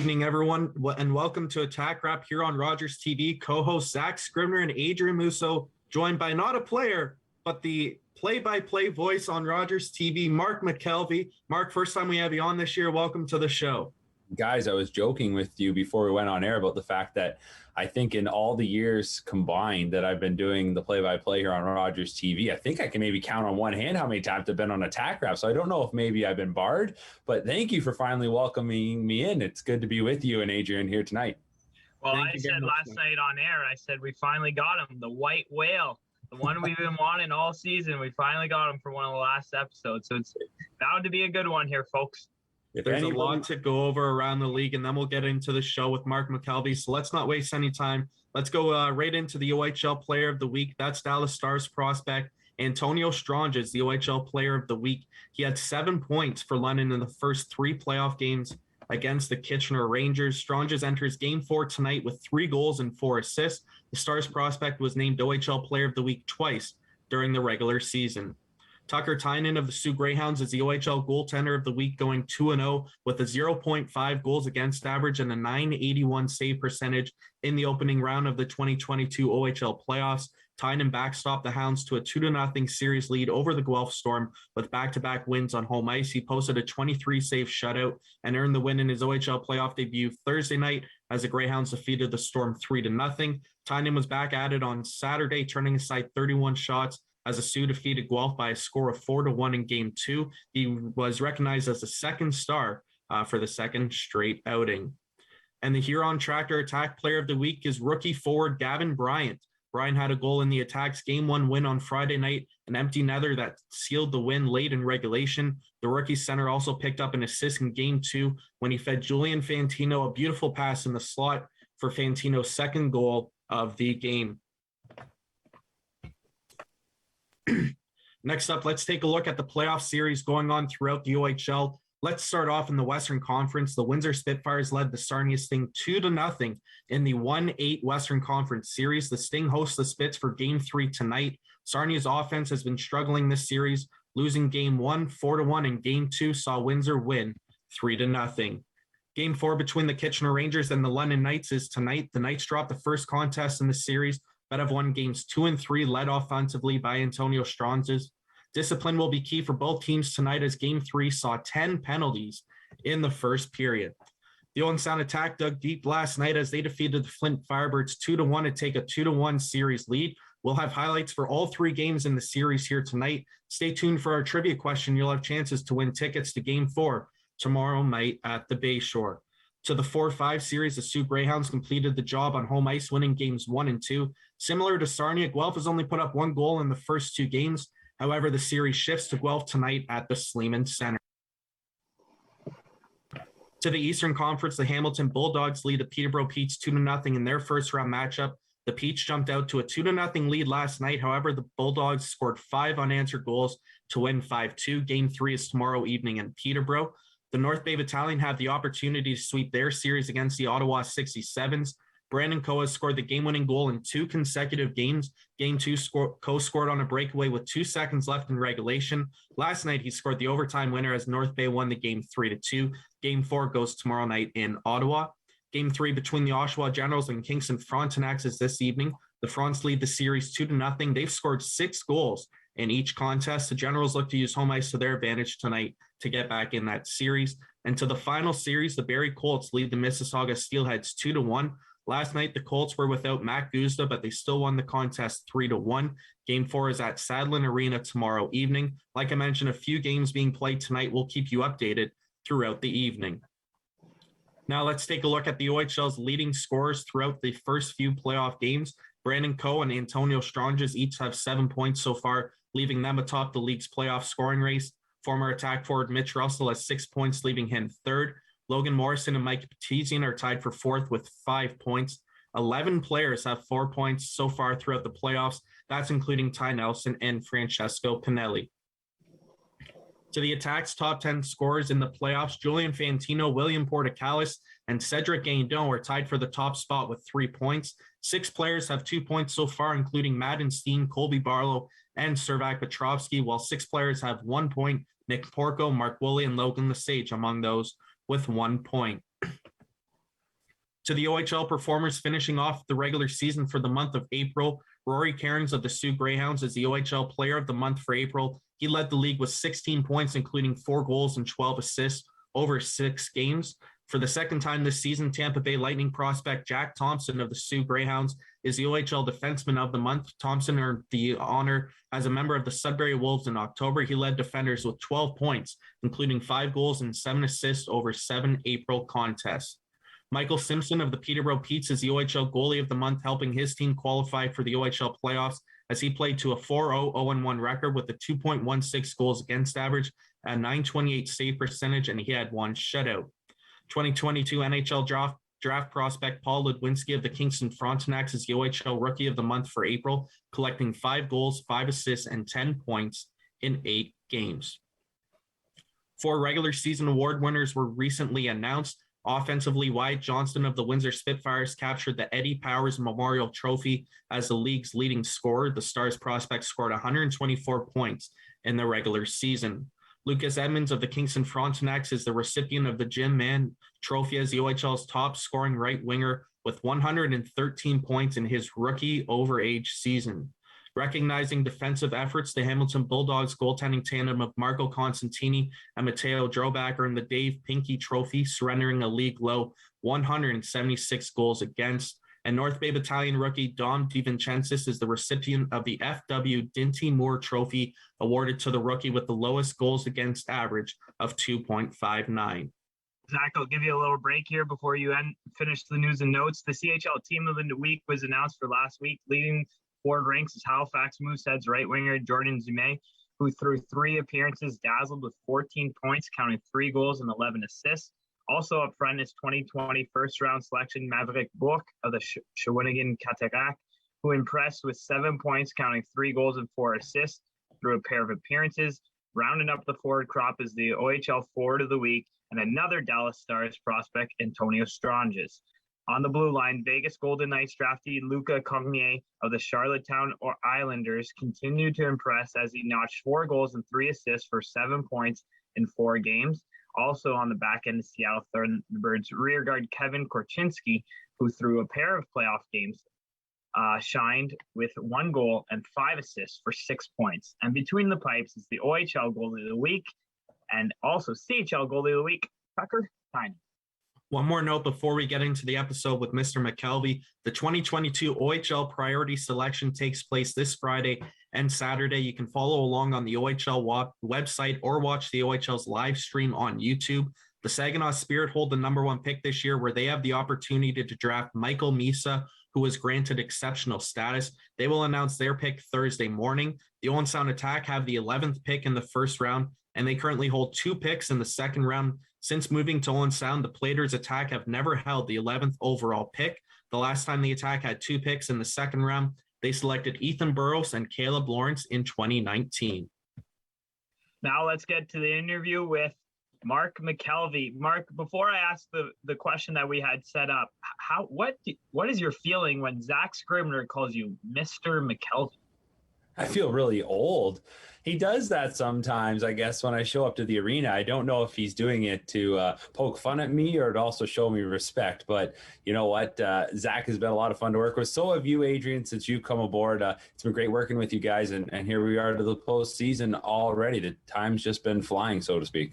evening, everyone, and welcome to Attack Wrap here on Rogers TV. Co-host Zach Scribner and Adrien Musso, joined by not a player, but the play-by-play voice on Rogers TV, Mark McKelvey. Mark, first time we have you on this year. Welcome to the show. Guys, I was joking with you before we went on air about the fact that I think in all the years combined that I've been doing the play-by-play here on Rogers TV, I think I can maybe count on one hand how many times I've been on Attack Wrap. So I don't know if maybe I've been barred, but thank you for finally welcoming me in. It's good to be with you and Adrien here tonight. Well, I said last night on air, I said we finally got him, the white whale, the one we've been wanting all season. We finally got him for one of the last episodes. So it's bound to be a good one here, folks. There's a lot to go over around the league, and then we'll get into the show with Mark McKelvey. So let's not waste any time. Let's go right into the OHL Player of the Week. That's Dallas Stars prospect Antonio Stranges, the OHL Player of the Week. He had 7 points for London in the first 3 playoff games against the Kitchener Rangers. Stranges enters Game 4 tonight with 3 goals and 4 assists. The Stars prospect was named OHL Player of the Week twice during the regular season. Tucker Tynan of the Sioux Greyhounds is the OHL goaltender of the week, going 2-0 with a 0.5 goals against average and a .981 save percentage in the opening round of the 2022 OHL playoffs. Tynan backstopped the Hounds to a 2-0 series lead over the Guelph Storm with back-to-back wins on home ice. He posted a 23-save shutout and earned the win in his OHL playoff debut Thursday night as the Greyhounds defeated the Storm 3-0. Tynan was back at it on Saturday, turning aside 31 shots as the Sioux defeated Guelph by a score of 4-1 in Game 2. He was recognized as the second star for the second straight outing. And the Huron Tractor Attack Player of the Week is rookie forward Gavin Bryant. Bryant had a goal in the Attack's Game 1 win on Friday night, an empty netter that sealed the win late in regulation. The rookie center also picked up an assist in Game 2 when he fed Julian Fantino a beautiful pass in the slot for Fantino's second goal of the game. Next up, let's take a look at the playoff series going on throughout the OHL. Let's start off in the Western Conference. The Windsor Spitfires led the Sarnia Sting 2-0 in the 1-8 Western Conference series. The Sting hosts the Spits for Game 3 tonight. Sarnia's offense has been struggling this series, losing Game 1 4-1, and Game 2 saw Windsor win 3-0. Game 4 between the Kitchener Rangers and the London Knights is tonight. The Knights dropped the first contest in the series, but have won games 2 and 3, led offensively by Antonio Stranges. Discipline will be key for both teams tonight as Game 3 saw 10 penalties in the first period. The Owen Sound Attack dug deep last night as they defeated the Flint Firebirds 2-1 to take a 2-1 series lead. We'll have highlights for all 3 games in the series here tonight. Stay tuned for our trivia question. You'll have chances to win tickets to Game 4 tomorrow night at the Bayshore. To the 4-5 series, the Sioux Greyhounds completed the job on home ice, winning games 1 and 2. Similar to Sarnia, Guelph has only put up 1 goal in the first 2 games. However, the series shifts to Guelph tonight at the Sleeman Center. To the Eastern Conference, the Hamilton Bulldogs lead the Peterborough Petes 2-0 in their first-round matchup. The Petes jumped out to a 2-0 lead last night. However, the Bulldogs scored 5 unanswered goals to win 5-2. Game 3 is tomorrow evening in Peterborough. The North Bay Battalion have the opportunity to sweep their series against the Ottawa 67s. Brandon Coe has scored the game-winning goal in 2 consecutive games. Game 2, Coe scored on a breakaway with 2 seconds left in regulation. Last night, he scored the overtime winner as North Bay won the game 3-2. Game 4 goes tomorrow night in Ottawa. Game 3 between the Oshawa Generals and Kingston Frontenacs is this evening. The Fronts lead the series 2-0. They've scored 6 goals in each contest. The Generals look to use home ice to their advantage tonight to get back in that series. And to the final series, the Barrie Colts lead the Mississauga Steelheads 2-1. Last night, the Colts were without Matt Guzda, but they still won the contest 3-1. Game 4 is at Sadlin Arena tomorrow evening. Like I mentioned, a few games being played tonight. We'll keep you updated throughout the evening. Now let's take a look at the OHL's leading scorers throughout the first few playoff games. Brandon Coe and Antonio Stranges each have 7 points so far, leaving them atop the league's playoff scoring race. Former attack forward Mitch Russell has 6 points, leaving him third. Logan Morrison and Mike Petizian are tied for fourth with 5 points. 11 players have 4 points so far throughout the playoffs. That's including Ty Nelson and Francesco Pinelli. To the Attack's top 10 scorers in the playoffs, Julian Fantino, William Portocalis, and Cedric Guindon are tied for the top spot with 3 points. 6 players have 2 points so far, including Madden Steen, Colby Barlow, and Servac Petrovsky, while 6 players have 1 point, Nick Porco, Mark Woolley, and Logan Lesage among those with 1 point. To the OHL performers finishing off the regular season for the month of April, Rory Cairns of the Sioux Greyhounds is the OHL Player of the Month for April. He led the league with 16 points, including 4 goals and 12 assists over 6 games. For the second time this season, Tampa Bay Lightning prospect Jack Thompson of the Sioux Greyhounds is the OHL Defenseman of the Month. Thompson earned the honor as a member of the Sudbury Wolves in October. He led defenders with 12 points, including 5 goals and 7 assists over 7 April contests. Michael Simpson of the Peterborough Petes is the OHL Goalie of the Month, helping his team qualify for the OHL playoffs as he played to a 4-0, 0-1 record with a 2.16 goals against average, a .928 save percentage, and he had 1 shutout. 2022 NHL draft prospect Paul Ludwinski of the Kingston Frontenacs is the OHL Rookie of the Month for April, collecting 5 goals, 5 assists, and 10 points in 8 games. 4 regular season award winners were recently announced. Offensively, Wyatt Johnston of the Windsor Spitfires captured the Eddie Powers Memorial Trophy as the league's leading scorer. The Stars prospect scored 124 points in the regular season. Lucas Edmonds of the Kingston Frontenacs is the recipient of the Jim Mann Trophy as the OHL's top scoring right winger with 113 points in his rookie overage season. Recognizing defensive efforts, the Hamilton Bulldogs goaltending tandem of Marco Constantini and Matteo Drobak earned the Dave Pinckey Trophy, surrendering a league-low 176 goals against. And North Bay Battalion rookie Dom DiVincentis is the recipient of the F.W. Dinty Moore Trophy, awarded to the rookie with the lowest goals against average of 2.59. Zach, I'll give you a little break here before you finish the news and notes. The CHL Team of the Week was announced for last week. Leading forward ranks is Halifax Mooseheads right winger Jordan Zume, who through 3 appearances dazzled with 14 points, counting 3 goals and 11 assists. Also up front is 2020 first-round selection Maverick Bourque of the Shawinigan Cataract, who impressed with 7 points, counting 3 goals and 4 assists through a pair of appearances. Rounding up the forward crop is the OHL Forward of the Week and another Dallas Stars prospect, Antonio Stranges. On the blue line, Vegas Golden Knights draftee Luca Cognier of the Charlottetown Islanders continued to impress as he notched 4 goals and 3 assists for 7 points in 4 games. Also on the back end of Seattle Thunderbirds rearguard Kevin Korchinski, who through a pair of playoff games shined with 1 goal and 5 assists for 6 points. And between the pipes is the OHL Goalie of the Week and also CHL Goalie of the Week, Tucker Tynan. One more note before we get into the episode with Mr. McKelvey. The 2022 OHL Priority Selection takes place this Friday and Saturday. You can follow along on the OHL website or watch the OHL's live stream on YouTube. The Saginaw Spirit hold the number 1 pick this year, where they have the opportunity to draft Michael Misa, who was granted exceptional status. They will announce their pick Thursday morning. The Owen Sound Attack have the 11th pick in the first round, and they currently hold 2 picks in the second round. Since moving to Owen Sound, the Platers Attack have never held the 11th overall pick. The last time the Attack had 2 picks in the second round, they selected Ethan Burrows and Caleb Lawrence in 2019. Now let's get to the interview with Mark McKelvey. Mark, before I ask the question that we had set up, what is your feeling when Zach Scribner calls you Mr. McKelvey? I feel really old. He does that sometimes, I guess, when I show up to the arena. I don't know if he's doing it to poke fun at me or to also show me respect. But you know what? Zach has been a lot of fun to work with. So have you, Adrien, since you've come aboard. It's been great working with you guys. And here we are to the postseason already. The time's just been flying, so to speak.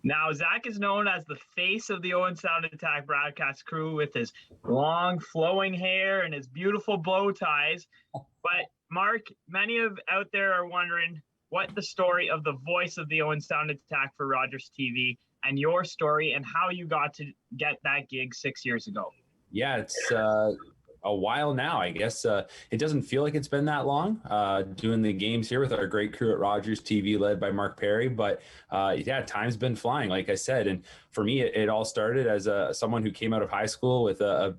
Now, Zach is known as the face of the Owen Sound Attack broadcast crew with his long flowing hair and his beautiful bow ties. But Mark, many out there are wondering what the story of the voice of the Owen Sound Attack for Rogers TV and your story and how you got to get that gig 6 years ago. Yeah, it's a while now, I guess. It doesn't feel like it's been that long doing the games here with our great crew at Rogers TV led by Mark Perry. But yeah, time's been flying, like I said. And for me, it all started as someone who came out of high school with a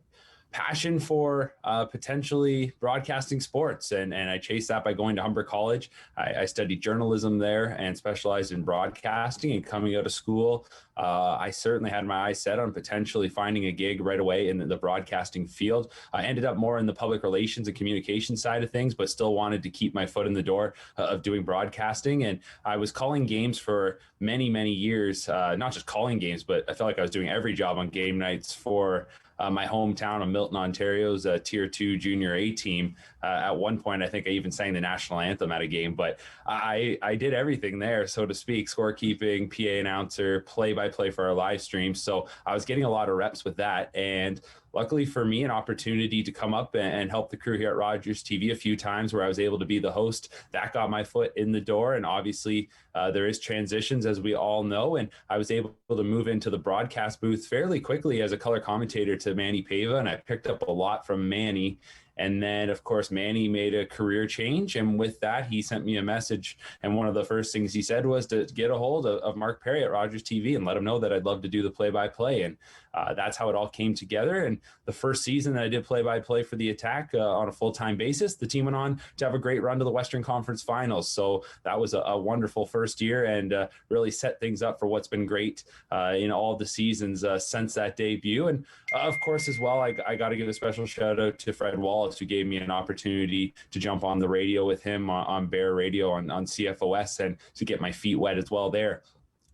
passion for potentially broadcasting sports. And I chased that by going to Humber College. I studied journalism there and specialized in broadcasting. And coming out of school, I certainly had my eyes set on potentially finding a gig right away in the broadcasting field. I ended up more in the public relations and communication side of things, but still wanted to keep my foot in the door of doing broadcasting. And I was calling games for many, many years, not just calling games, but I felt like I was doing every job on game nights for my hometown of Milton, Ontario's Tier 2 Junior A team. At one point, I think I even sang the national anthem at a game, but I did everything there, so to speak: scorekeeping, PA announcer, play-by-play for our live stream. So I was getting a lot of reps with that, and luckily for me, an opportunity to come up and help the crew here at Rogers TV a few times where I was able to be the host. That got my foot in the door. And obviously there is transitions, as we all know. And I was able to move into the broadcast booth fairly quickly as a color commentator to Manny Pava. And I picked up a lot from Manny. And then, of course, Manny made a career change. And with that, he sent me a message. And one of the first things he said was to get a hold of Mark Perry at Rogers TV and let him know that I'd love to do the play-by-play. And that's how it all came together. And the first season that I did play-by-play for the Attack on a full-time basis, the team went on to have a great run to the Western Conference Finals. So that was a wonderful first year and really set things up for what's been great in all the seasons since that debut. And of course, as well, I got to give a special shout out to Fred Wallace, who gave me an opportunity to jump on the radio with him on Bear Radio on CFOS and to get my feet wet as well there.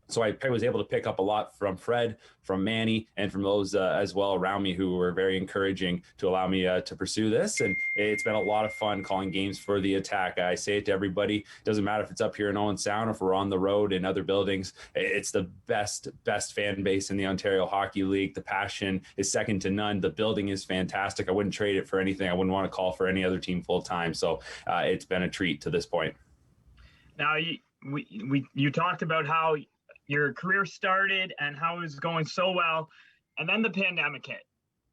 So I was able to pick up a lot from Fred, from Manny, and from those as well around me who were very encouraging to allow me to pursue this. And it's been a lot of fun calling games for the Attack. I say it to everybody. It doesn't matter if it's up here in Owen Sound or if we're on the road in other buildings. It's the best fan base in the Ontario Hockey League. The passion is second to none. The building is fantastic. I wouldn't trade it for anything. I wouldn't want to call for any other team full time. So it's been a treat to this point. Now, you talked about how your career started and how it was going so well, and then the pandemic hit.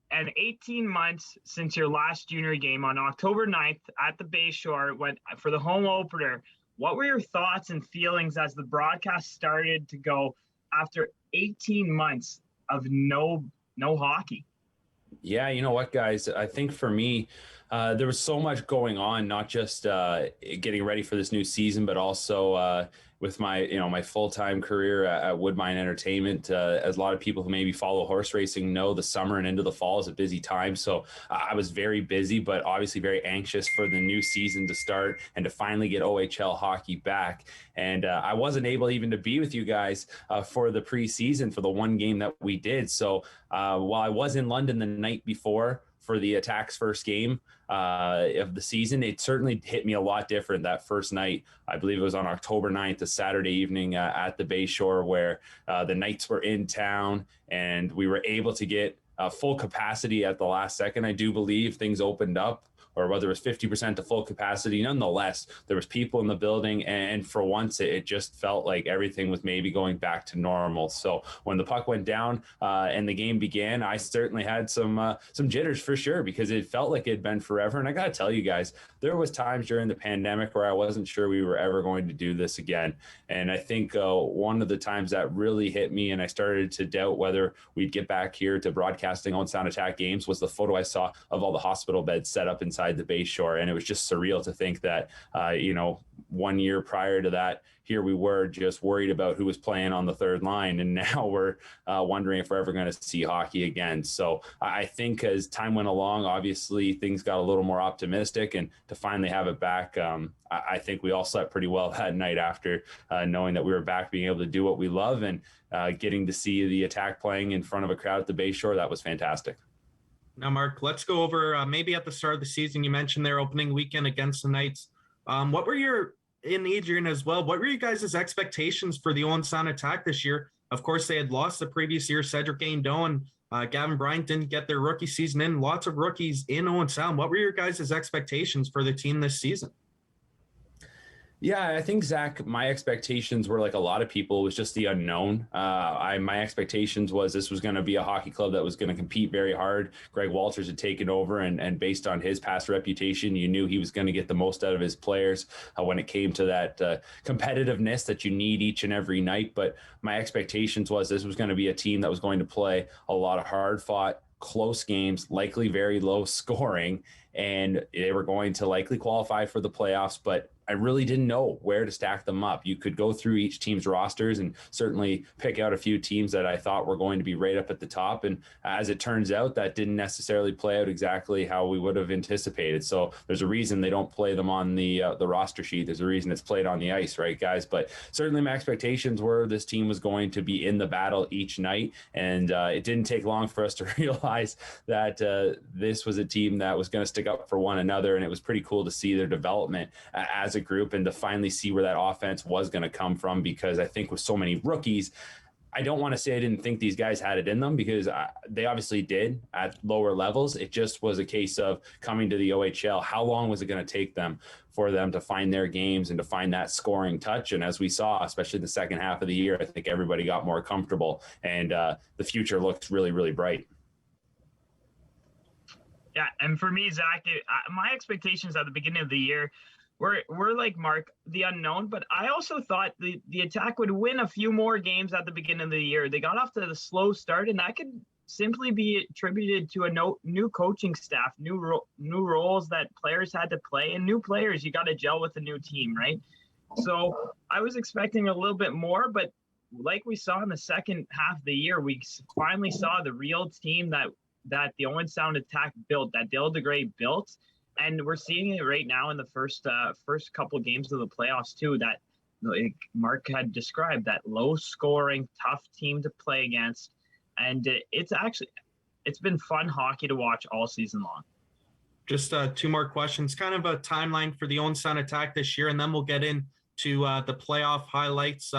And 18 months since your last junior game on October 9th at the Bayshore went for the home opener. What were your thoughts and feelings as the broadcast started to go after 18 months of no hockey? Yeah, you know what, guys? I think for me, there was so much going on, not just getting ready for this new season, but also with my full-time career at Woodbine Entertainment. As a lot of people who maybe follow horse racing know, the summer and into the fall is a busy time. So I was very busy, but obviously very anxious for the new season to start and to finally get OHL hockey back. And I wasn't able even to be with you guys for the preseason for the one game that we did. So while I was in London the night before for the Attack's first game of the season, it certainly hit me a lot different that first night. I believe it was on October 9th, a Saturday evening at the Bayshore, where the Knights were in town and we were able to get full capacity at the last second. I do believe things opened up, or whether it was 50% to full capacity. Nonetheless, there was people in the building, and for once it just felt like everything was maybe going back to normal. So when the puck went down and the game began, I certainly had some jitters for sure, because it felt like it had been forever. And I got to tell you guys, there was times during the pandemic where I wasn't sure we were ever going to do this again. And I think one of the times that really hit me and I started to doubt whether we'd get back here to broadcasting on Sound Attack games was the photo I saw of all the hospital beds set up inside the Bayshore. And it was just surreal to think that, 1 year prior to that, here we were just worried about who was playing on the third line. And now we're wondering if we're ever going to see hockey again. So I think as time went along, obviously things got a little more optimistic, and to finally have it back, I think we all slept pretty well that night after knowing that we were back, being able to do what we love, and getting to see the Attack playing in front of a crowd at the Bayshore. That was fantastic. Now, Mark, let's go over maybe at the start of the season, you mentioned their opening weekend against the Knights. What were in Adrien as well, what were you guys' expectations for the Owen Sound Attack this year? Of course, they had lost the previous year. Cedric Gaindeau and Gavin Bryant didn't get their rookie season in. Lots of rookies in Owen Sound. What were your guys' expectations for the team this season? Yeah, I think, Zach, my expectations were like a lot of people, was just the unknown. My expectations was this was going to be a hockey club that was going to compete very hard. Greg Walters had taken over, and based on his past reputation, you knew he was going to get the most out of his players when it came to that competitiveness that you need each and every night. But my expectations was this was going to be a team that was going to play a lot of hard-fought, close games, likely very low scoring, and they were going to likely qualify for the playoffs, but I really didn't know where to stack them up. You could go through each team's rosters and certainly pick out a few teams that I thought were going to be right up at the top. And as it turns out, that didn't necessarily play out exactly how we would have anticipated. So there's a reason they don't play them on the roster sheet. There's a reason it's played on the ice, right, guys? But certainly my expectations were this team was going to be in the battle each night. And it didn't take long for us to realize that this was a team that was going to stick up for one another. And it was pretty cool to see their development as a group and to finally see where that offense was going to come from, because I think with so many rookies, I don't want to say I didn't think these guys had it in them, because they obviously did at lower levels. It just was a case of coming to the OHL. How long was it going to take them for them to find their games and to find that scoring touch? And as we saw, especially the second half of the year, I think everybody got more comfortable, and the future looks really, really bright. Yeah, and for me, Zach, my expectations at the beginning of the year we're like Mark, the unknown, but I also thought the Attack would win a few more games at the beginning of the year. They got off to the slow start, and that could simply be attributed to a new coaching staff, new roles that players had to play, and new players. You got to gel with a new team, right? So I was expecting a little bit more, but like we saw in the second half of the year, we finally saw the real team that the Owen Sound Attack built, that Dale DeGray built. And we're seeing it right now in the first couple of games of the playoffs too, that like Mark had described, that low scoring, tough team to play against. And it's been fun hockey to watch all season long. Just two more questions, kind of a timeline for the Owen Sound Attack this year, and then we'll get into the playoff highlights.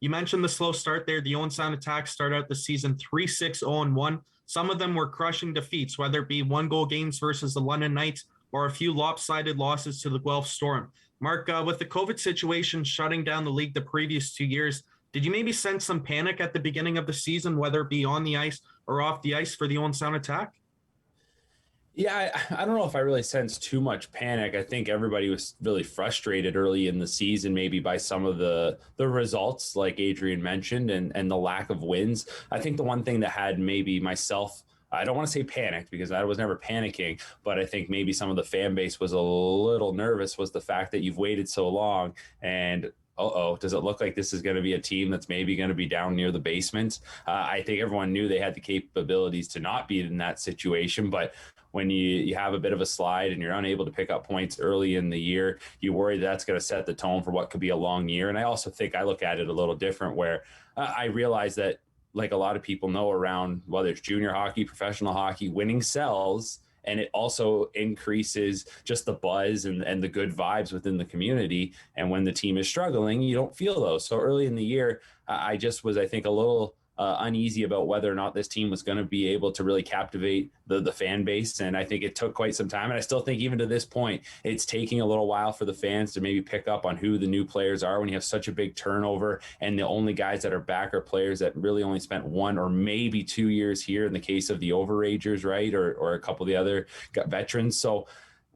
You mentioned the slow start there. The Owen Sound Attack started out the season 3-6-0-1. Some of them were crushing defeats, whether it be 1-goal games versus the London Knights or a few lopsided losses to the Guelph Storm. Mark, with the COVID situation shutting down the league the previous 2 years, did you maybe sense some panic at the beginning of the season, whether it be on the ice or off the ice for the Owen Sound Attack? Yeah, I don't know if I really sensed too much panic. I think everybody was really frustrated early in the season, maybe by some of the results, like Adrien mentioned, and the lack of wins. I think the one thing that had maybe myself, I don't want to say panicked, because I was never panicking, but I think maybe some of the fan base was a little nervous, was the fact that you've waited so long, and does it look like this is going to be a team that's maybe going to be down near the basement? I think everyone knew they had the capabilities to not be in that situation, but when you have a bit of a slide and you're unable to pick up points early in the year, you worry that's going to set the tone for what could be a long year. And I also think I look at it a little different, where I realize that, like a lot of people know around, whether it's junior hockey, professional hockey, winning sells, and it also increases just the buzz and the good vibes within the community. And when the team is struggling, you don't feel those. So early in the year, I just was, I think, a little uneasy about whether or not this team was going to be able to really captivate the fan base. And I think it took quite some time. And I still think even to this point, it's taking a little while for the fans to maybe pick up on who the new players are when you have such a big turnover. And the only guys that are back are players that really only spent 1 or maybe 2 years here in the case of the overagers, right? Or a couple of the other veterans. So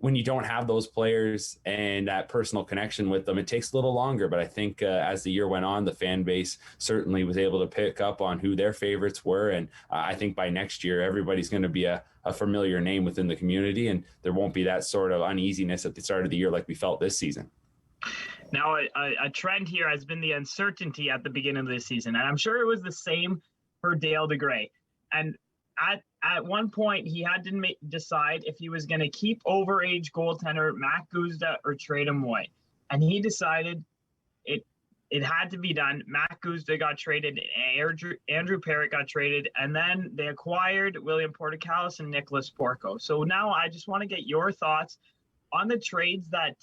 when you don't have those players and that personal connection with them, it takes a little longer. But I think as the year went on, the fan base certainly was able to pick up on who their favorites were. And I think by next year, everybody's going to be a familiar name within the community, and there won't be that sort of uneasiness at the start of the year like we felt this season. Now, a trend here has been the uncertainty at the beginning of this season. And I'm sure it was the same for Dale DeGray. And at one point, he had to decide if he was going to keep overage goaltender Matt Guzda or trade him away. And he decided it had to be done. Matt Guzda got traded, Andrew Parrott got traded, and then they acquired William Portocalis and Nicholas Porco. So now I just want to get your thoughts on the trades that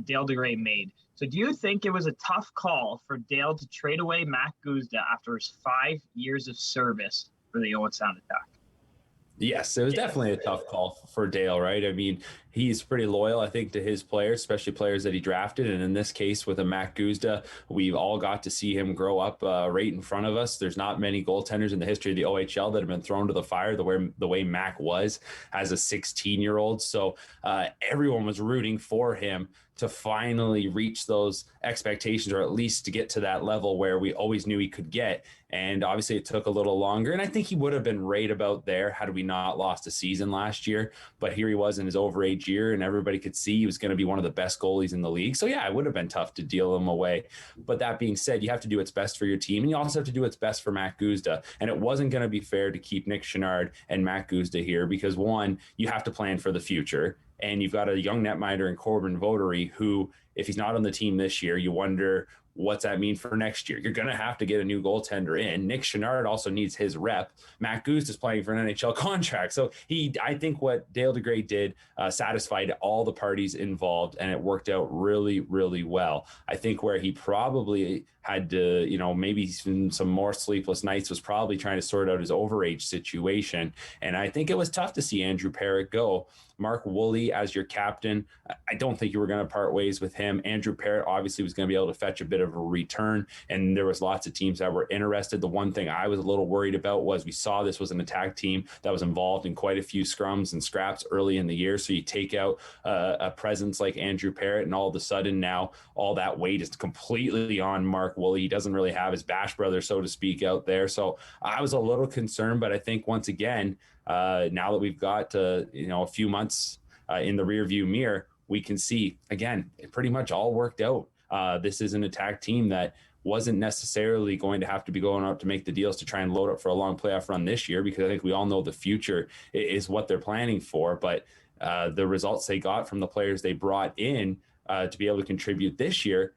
Dale DeGray made. So do you think it was a tough call for Dale to trade away Matt Guzda after his 5 years of service for the Owen Sound Attack? Yes, it was definitely a tough call for Dale, right? I mean, he's pretty loyal, I think, to his players, especially players that he drafted. And in this case, with a Matt Guzda, we've all got to see him grow up right in front of us. There's not many goaltenders in the history of the OHL that have been thrown to the fire the way Mac was as a 16-year-old. So everyone was rooting for him to finally reach those expectations, or at least to get to that level where we always knew he could get. And obviously it took a little longer. And I think he would have been right about there had we not lost a season last year. But here he was in his overage year, and everybody could see he was going to be one of the best goalies in the league. So yeah, it would have been tough to deal him away. But that being said, you have to do what's best for your team. And you also have to do what's best for Matt Guzda. And it wasn't going to be fair to keep Nick Chenard and Matt Guzda here because, one, you have to plan for the future. And you've got a young netminder in Corbin Votary who, if he's not on the team this year, you wonder what's that mean for next year. You're going to have to get a new goaltender in. Nick Chenard also needs his rep. Matt Guzda is playing for an NHL contract. So I think what Dale DeGray did satisfied all the parties involved, and it worked out really, really well. I think where he probably had to, maybe some more sleepless nights was probably trying to sort out his overage situation. And I think it was tough to see Andrew Parrott go. Mark Woolley as your captain, I don't think you were going to part ways with him. Andrew Parrott obviously was going to be able to fetch a bit of a return, and there was lots of teams that were interested. The one thing I was a little worried about was we saw this was an attack team that was involved in quite a few scrums and scraps early in the year. So you take out a presence like Andrew Parrott, and all of a sudden now all that weight is completely on Mark Woolley. He doesn't really have his Bash brother, so to speak, out there. So I was a little concerned, but I think once again, now that we've got a few months in the rearview mirror, we can see again it pretty much all worked out. This is an attack team that wasn't necessarily going to have to be going out to make the deals to try and load up for a long playoff run this year, because I think we all know the future is what they're planning for. But the results they got from the players they brought in to be able to contribute this year,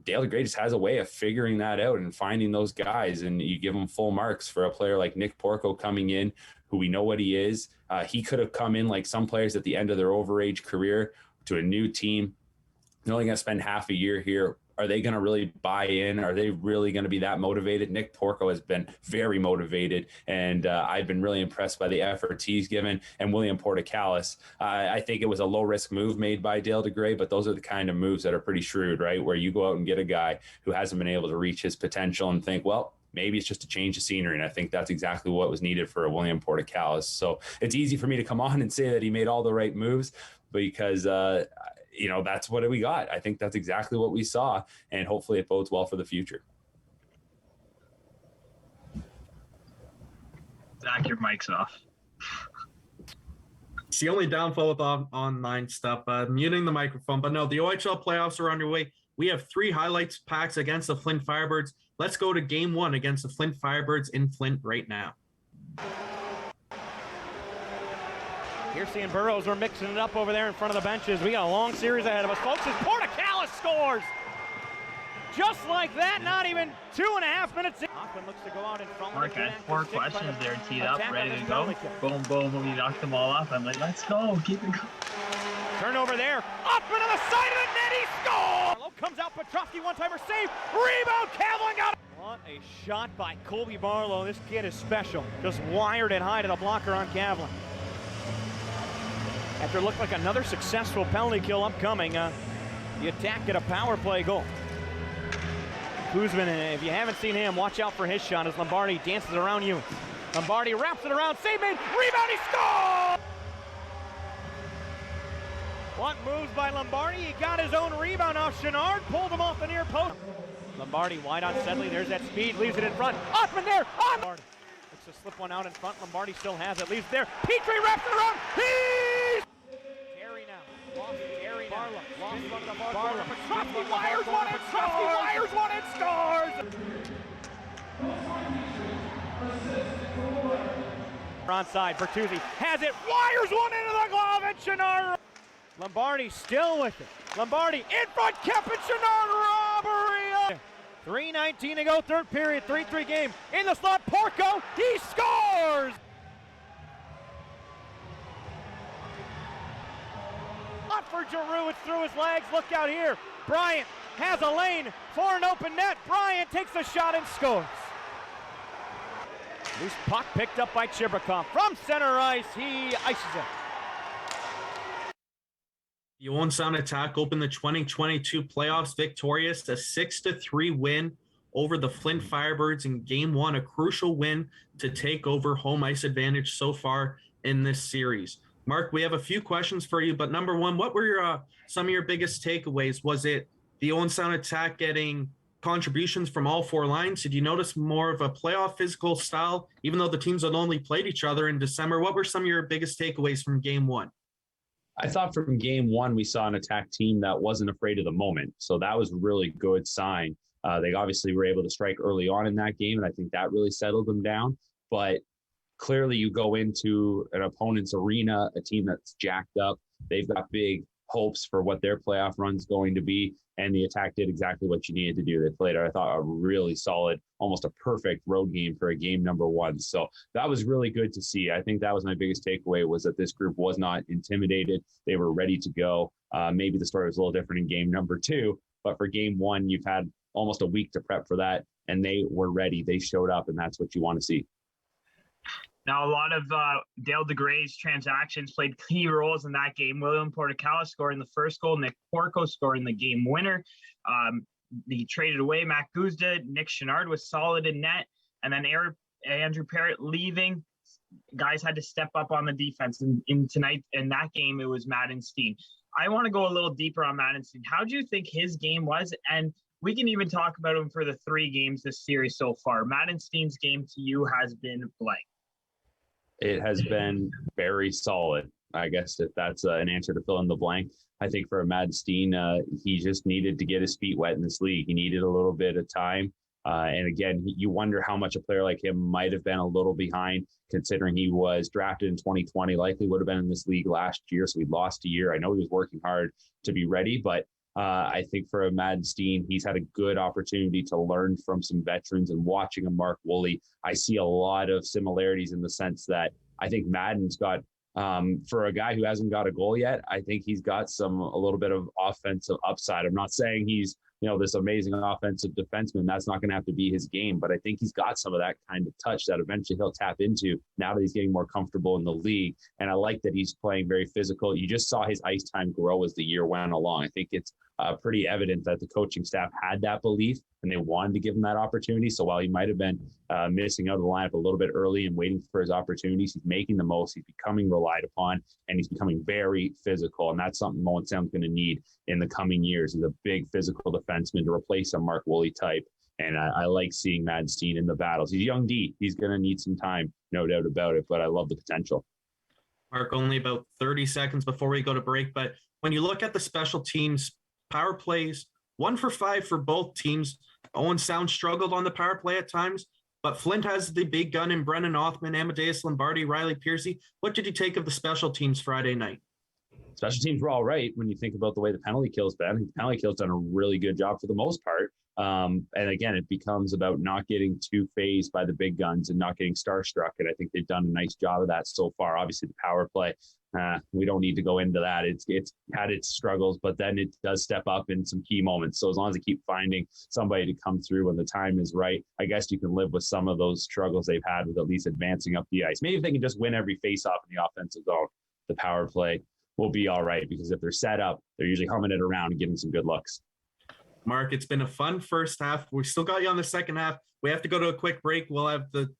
Dale DeGray just has a way of figuring that out and finding those guys, and you give them full marks for a player like Nick Porco coming in, who we know what he is. He could have come in like some players at the end of their overage career to a new team. They're only going to spend half a year here. Are they going to really buy in? Are they really going to be that motivated? Nick Porco has been very motivated, and I've been really impressed by the efforts he's given. And William Portocalis, I think it was a low-risk move made by Dale DeGray, but those are the kind of moves that are pretty shrewd, right? Where you go out and get a guy who hasn't been able to reach his potential and think, well, maybe it's just a change of scenery. And I think that's exactly what was needed for a William Portocalis. So it's easy for me to come on and say that he made all the right moves because that's what we got. I think that's exactly what we saw, and hopefully it bodes well for the future. Zach, your mic's off. It's the only downfall with online stuff, muting the microphone. But no, the OHL playoffs are underway. We have 3 highlights packs against the Flint Firebirds. Let's go to game 1 against the Flint Firebirds in Flint right now. Piercy and Burrows are mixing it up over there in front of the benches. We got a long series ahead of us, folks, as Portocalis scores. Just like that, not even 2.5 minutes in. Hoffman looks to go out in front. Mark had 4 questions there teed up, ready to go. Boom, boom, boom, you knocked them all off. I'm like, let's go, keep it going. Turnover there, up into the side of the net, he scores! Barlow comes out, Petrovsky, one-timer save, rebound, Kavlin got it! What a shot by Colby Barlow. This kid is special. Just wired it high to the blocker on Kavlin. After it looked like another successful penalty kill upcoming, the attack get a power play goal. Kuzman, if you haven't seen him, watch out for his shot as Lombardi dances around you. Lombardi wraps it around, save made, rebound, he scores! What moves by Lombardi? He got his own rebound off Chenard, pulled him off the near post. Lombardi wide on Sedley, there's that speed, leaves it in front. Hoffman there, on! Looks to slip one out in front, Lombardi still has it, leaves it there. Petrie wraps it around, he's... Terry now, lost Terry now. Lost in front of the Barlow. Petrovsky wires one and scores! Wires one and scores! Onside, Bertuzzi has it, wires one into the glove, and Chenard. Lombardi still with it. Lombardi in front, Kemp and Chenard robbery. 3:19 to go, third period, 3-3 game. In the slot, Porco, he scores! Up for Giroux, it's through his legs, look out here. Bryant has a lane for an open net. Bryant takes a shot and scores. Loose puck picked up by Chibrikov. From center ice, he ices it. The Owen Sound Attack opened the 2022 playoffs victorious, a 6-3 win over the Flint Firebirds in Game 1, a crucial win to take over home ice advantage so far in this series. Mark, we have a few questions for you, but number one, what were some of your biggest takeaways? Was it the Owen Sound attack getting contributions from all four lines? Did you notice more of a playoff physical style, even though the teams had only played each other in December? What were some of your biggest takeaways from game one? I thought from game one, we saw an attack team that wasn't afraid of the moment. So that was a really good sign. They obviously were able to strike early on in that game, and I think that really settled them down. But clearly you go into an opponent's arena, a team that's jacked up. They've got big hopes for what their playoff run's going to be, and the attack did exactly what you needed to do. They played, I thought, a really solid, almost a perfect road game for a game number one. So that was really good to see. I think that was my biggest takeaway, was that this group was not intimidated. They were ready to go. Maybe the story was a little different in game number two, but for game one, you've had almost a week to prep for that, and they were ready. They showed up, and that's what you want to see. Now, a lot of Dale DeGray's transactions played key roles in that game. William Porticala scoring the first goal, Nick Porco scoring the game winner. He traded away Matt Guzda. Nick Chenard was solid in net. And then Andrew Parrott leaving. Guys had to step up on the defense. In tonight, in that game, it was Madden Steen. I want to go a little deeper on Madden Steen. How do you think his game was? And we can even talk about him for the 3 games this series so far. Madden Steen's game to you has been blank. It has been very solid. I guess if that's an answer to fill in the blank. I think for Madden Steen, he just needed to get his feet wet in this league. He needed a little bit of time. And again, you wonder how much a player like him might have been a little behind, considering he was drafted in 2020, likely would have been in this league last year. So he lost a year. I know he was working hard to be ready, but I think for Madden Steen, he's had a good opportunity to learn from some veterans, and watching a Mark Woolley, I see a lot of similarities in the sense that I think Madden's got, for a guy who hasn't got a goal yet, I think he's got a little bit of offensive upside. I'm not saying he's, this amazing offensive defenseman. That's not going to have to be his game, but I think he's got some of that kind of touch that eventually he'll tap into now that he's getting more comfortable in the league. And I like that he's playing very physical. You just saw his ice time grow as the year went along. I think it's pretty evident that the coaching staff had that belief and they wanted to give him that opportunity. So while he might have been missing out of the lineup a little bit early and waiting for his opportunities, he's making the most. He's becoming relied upon, and he's becoming very physical. And that's something Owen Sound's going to need in the coming years, is a big physical defenseman to replace a Mark Woolley type. And I like seeing Madden Steen in the battles. He's young D. He's going to need some time, no doubt about it, but I love the potential. Mark, only about 30 seconds before we go to break, but when you look at the special teams power plays, 1 for 5 for both teams. Owen Sound struggled on the power play at times, but Flint has the big gun in Brennan Othman, Amadeus Lombardi, Riley Piercy. What did you take of the special teams Friday night? Special teams were all right when you think about the way the penalty kill's been. The penalty kill's done a really good job for the most part. And again, it becomes about not getting too phased by the big guns and not getting starstruck. And I think they've done a nice job of that so far. Obviously, the power play, we don't need to go into that. It's had its struggles, but then it does step up in some key moments. So as long as they keep finding somebody to come through when the time is right, I guess you can live with some of those struggles they've had with at least advancing up the ice. Maybe if they can just win every face-off in the offensive zone, the power play will be all right, because if they're set up, they're usually humming it around and getting some good looks. Mark, it's been a fun first half. We still got you on the second half. We have to go to a quick break. We'll have the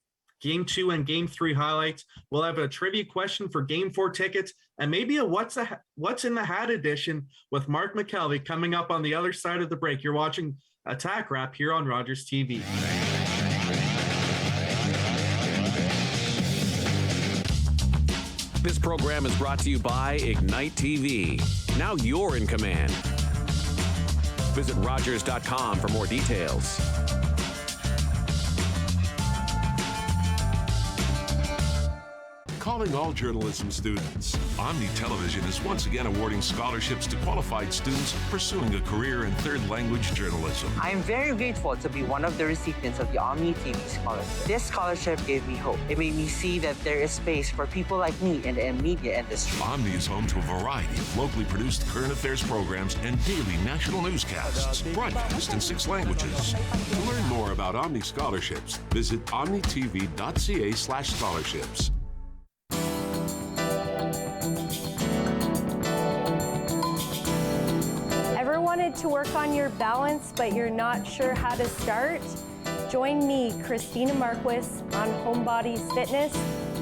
Game 2 and Game 3 highlights. We'll have a trivia question for Game 4 tickets, and maybe a What's in the Hat edition with Mark McKelvey coming up on the other side of the break. You're watching Attack Wrap here on Rogers TV. This program is brought to you by Ignite TV. Now you're in command. Visit Rogers.com for more details. Calling all journalism students. Omni Television is once again awarding scholarships to qualified students pursuing a career in third language journalism. I am very grateful to be one of the recipients of the Omni TV scholarship. This scholarship gave me hope. It made me see that there is space for people like me in the media industry. Omni is home to a variety of locally produced current affairs programs and daily national newscasts, broadcast in 6 languages. To learn more about Omni scholarships, visit omnitv.ca/scholarships. To work on your balance, but you're not sure how to start? Join me, Christina Marquis, on Homebodies Fitness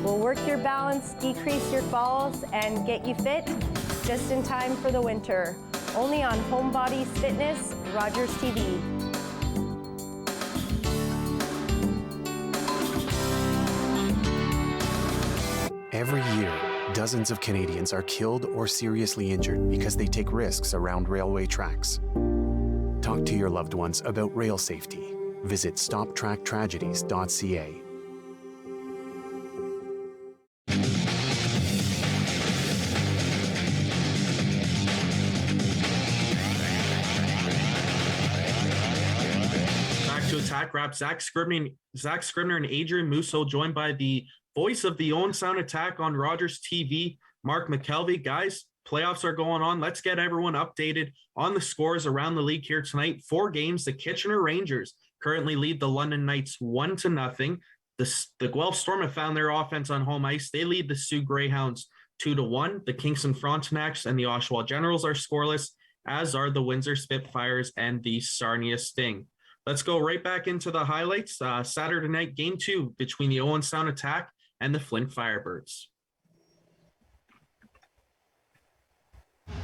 will work your balance, decrease your falls, and get you fit just in time for the winter. Only on Home Bodies Fitness, Rogers TV. Every year, dozens of Canadians are killed or seriously injured because they take risks around railway tracks. Talk to your loved ones about rail safety. Visit stoptracktragedies.ca. Back to attack wrap. Zach Scribner and Adrien Musso, joined by the voice of the Owen Sound Attack on Rogers TV, Mark McKelvey. Guys, playoffs are going on. Let's get everyone updated on the scores around the league here tonight. 4 games. The Kitchener Rangers currently lead the London Knights 1-0. The Guelph Storm have found their offense on home ice. They lead the Sioux Greyhounds 2-1. The Kingston Frontenacs and the Oshawa Generals are scoreless, as are the Windsor Spitfires and the Sarnia Sting. Let's go right back into the highlights. Saturday night, Game 2 between the Owen Sound Attack and the Flint Firebirds.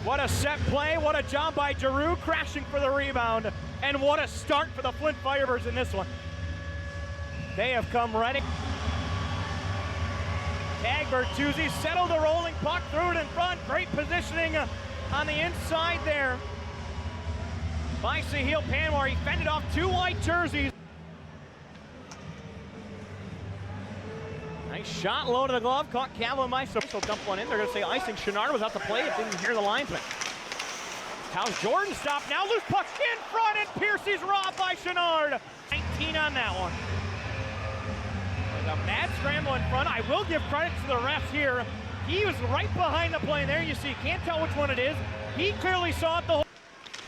What a set play, what a job by Giroux, crashing for the rebound, and what a start for the Flint Firebirds in this one. They have come ready. Tag Bertuzzi, settled the rolling puck, threw it in front, great positioning on the inside there by Sahil Panwar. He fended off 2 white jerseys. Nice shot, low to the glove, caught Cavill and Meister. So dump one in, they're gonna say icing. Chenard was out to play, it didn't hear the linesman. How's Jordan stop now, loose puck in front, and Piercy's robbed by Chenard. 19 on that one. There's a mad scramble in front. I will give credit to the refs here. He was right behind the play, there you see, can't tell which one it is. He clearly saw it the whole.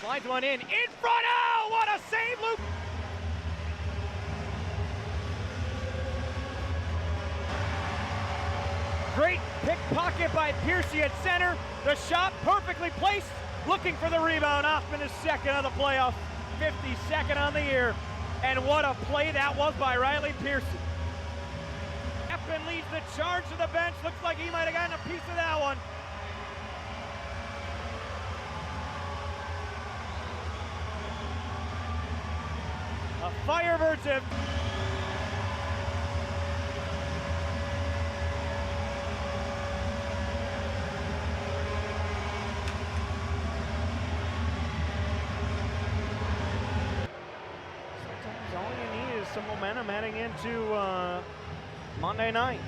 Slides one in front, oh, what a save, Luke! Great pickpocket by Piercy at center. The shot perfectly placed, looking for the rebound. Hoffman is second of the playoff, 52nd on the year. And what a play that was by Riley Piercy. Hoffman leads the charge to the bench. Looks like he might have gotten a piece of that one. The Firebirds have some momentum heading into Monday night.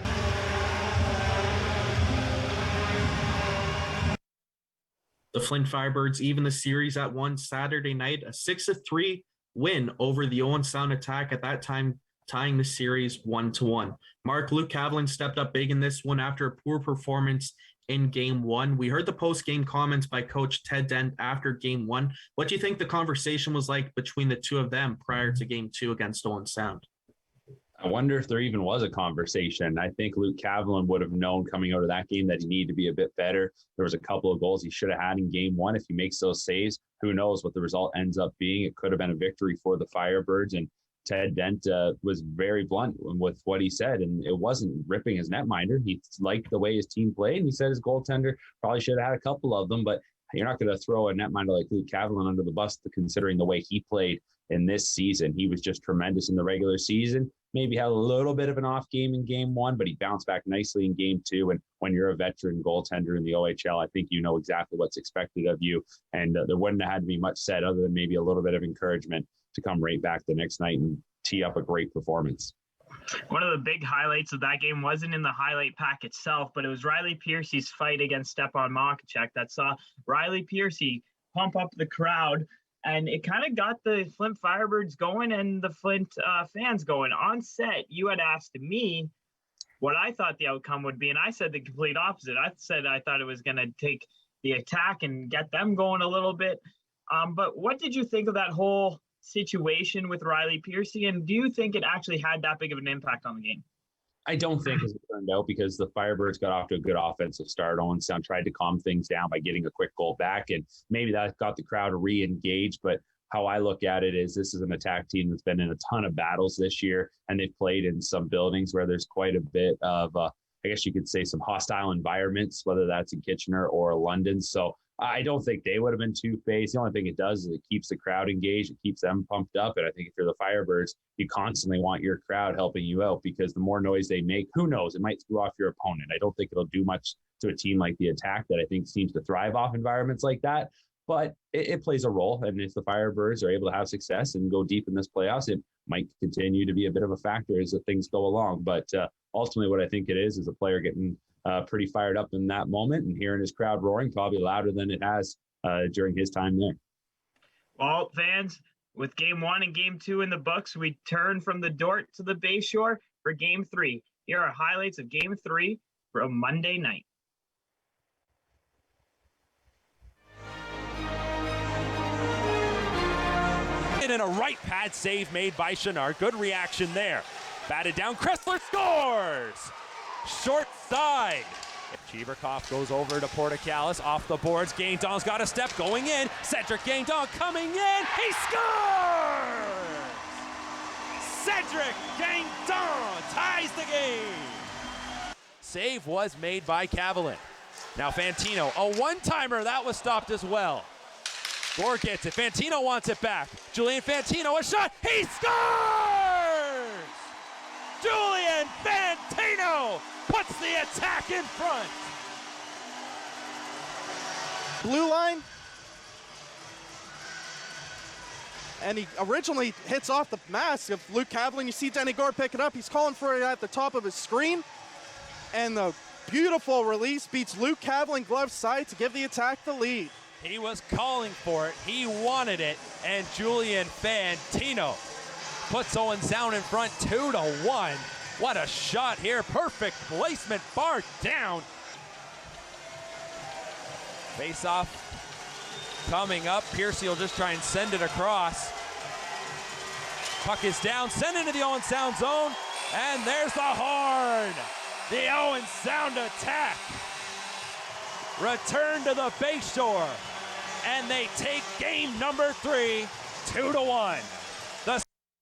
The Flint Firebirds even the series at 1 Saturday night, a 6-3 win over the Owen Sound Attack, at that time tying the series 1-1. Mark, Luke Cavill stepped up big in this one after a poor performance in Game 1. We heard the post-game comments by Coach Ted Dent after Game 1. What do you think the conversation was like between the two of them prior to Game 2 against Owen Sound? I wonder if there even was a conversation. I think Luke Cavill would have known coming out of that game that he needed to be a bit better. There was a couple of goals he should have had in Game 1. If he makes those saves, who knows what the result ends up being. It could have been a victory for the Firebirds, and Ted Dent was very blunt with what he said, and it wasn't ripping his netminder. He liked the way his team played, and he said his goaltender probably should have had a couple of them, but you're not going to throw a netminder like Luke Cavill under the bus considering the way he played in this season. He was just tremendous in the regular season. Maybe had a little bit of an off game in Game 1, but he bounced back nicely in Game 2. And when you're a veteran goaltender in the OHL, I think you know exactly what's expected of you. And there wouldn't have had to be much said other than maybe a little bit of encouragement to come right back the next night and tee up a great performance. One of the big highlights of that game wasn't in the highlight pack itself, but it was Riley Piercy's fight against Stepan Makachek that saw Riley Piercy pump up the crowd. And it kind of got the Flint Firebirds going and the Flint fans going. On set, you had asked me what I thought the outcome would be, and I said the complete opposite. I said I thought it was going to take the attack and get them going a little bit. But what did you think of that whole situation with Riley Piercy, and do you think it actually had that big of an impact on the game? I don't think as it turned out, because the Firebirds got off to a good offensive start. Owen Sound tried to calm things down by getting a quick goal back, and maybe that got the crowd re-engaged. But how I look at it is this is an attack team that's been in a ton of battles this year, and they've played in some buildings where there's quite a bit of I guess you could say, some hostile environments, whether that's in Kitchener or London. So I don't think they would have been too phased. The only thing it does is it keeps the crowd engaged. It keeps them pumped up. And I think if you're the Firebirds, you constantly want your crowd helping you out, because the more noise they make, who knows, it might throw off your opponent. I don't think it'll do much to a team like the Attack that I think seems to thrive off environments like that. But it plays a role. And if the Firebirds are able to have success and go deep in this playoffs, it might continue to be a bit of a factor as things go along. But ultimately, what I think it is a player getting pretty fired up in that moment and hearing his crowd roaring probably louder than it has during his time there. Well, fans, with game 1 and game 2 in the books, we turn from the Dort to the Bayshore for game 3. Here are highlights of game 3 from Monday night. And a right pad save made by Chenard. Good reaction there. Batted down. Kressler scores! Short side. Cheeverkoff goes over to Portecalis. Off the boards. Guindon's got a step going in. Cedric Guindon coming in. He scores! Cedric Guindon ties the game. Save was made by Cavalin. Now Fantino, a one-timer. That was stopped as well. Gore gets it. Fantino wants it back. Julian Fantino, a shot. He scores! Julian Fantino puts the Attack in front. Blue line. And he originally hits off the mask of Luke Cavalin. You see Denny Gore pick it up. He's calling for it at the top of his screen. And the beautiful release beats Luke Cavalin glove side to give the Attack the lead. He was calling for it. He wanted it. And Julian Fantino puts Owen Sound in front 2-1. What a shot here. Perfect placement, far down. Face off coming up. Piercy will just try and send it across. Puck is down, sent into the Owen Sound zone. And there's the horn. The Owen Sound Attack return to the Bayshore. And they take game number 3, 2-1.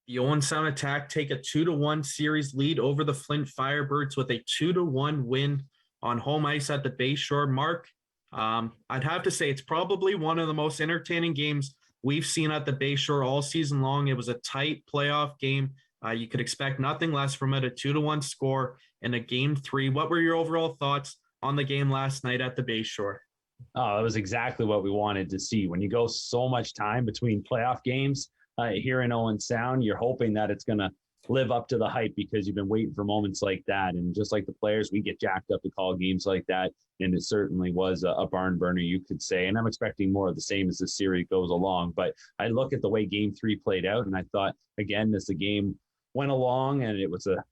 The Owen Sound Attack take a 2-1 series lead over the Flint Firebirds with a 2-1 win on home ice at the Bayshore. Mark, I'd have to say it's probably one of the most entertaining games we've seen at the Bayshore all season long. It was a tight playoff game. You could expect nothing less from it, a 2-1 score in a game 3. What were your overall thoughts on the game last night at the Bayshore? Oh, that was exactly what we wanted to see. When you go so much time between playoff games here in Owen Sound, you're hoping that it's going to live up to the hype because you've been waiting for moments like that. And just like the players, we get jacked up to call games like that. And it certainly was a barn burner, you could say. And I'm expecting more of the same as this series goes along. But I look at the way game 3 played out, and I thought, again, as the game went along and it was a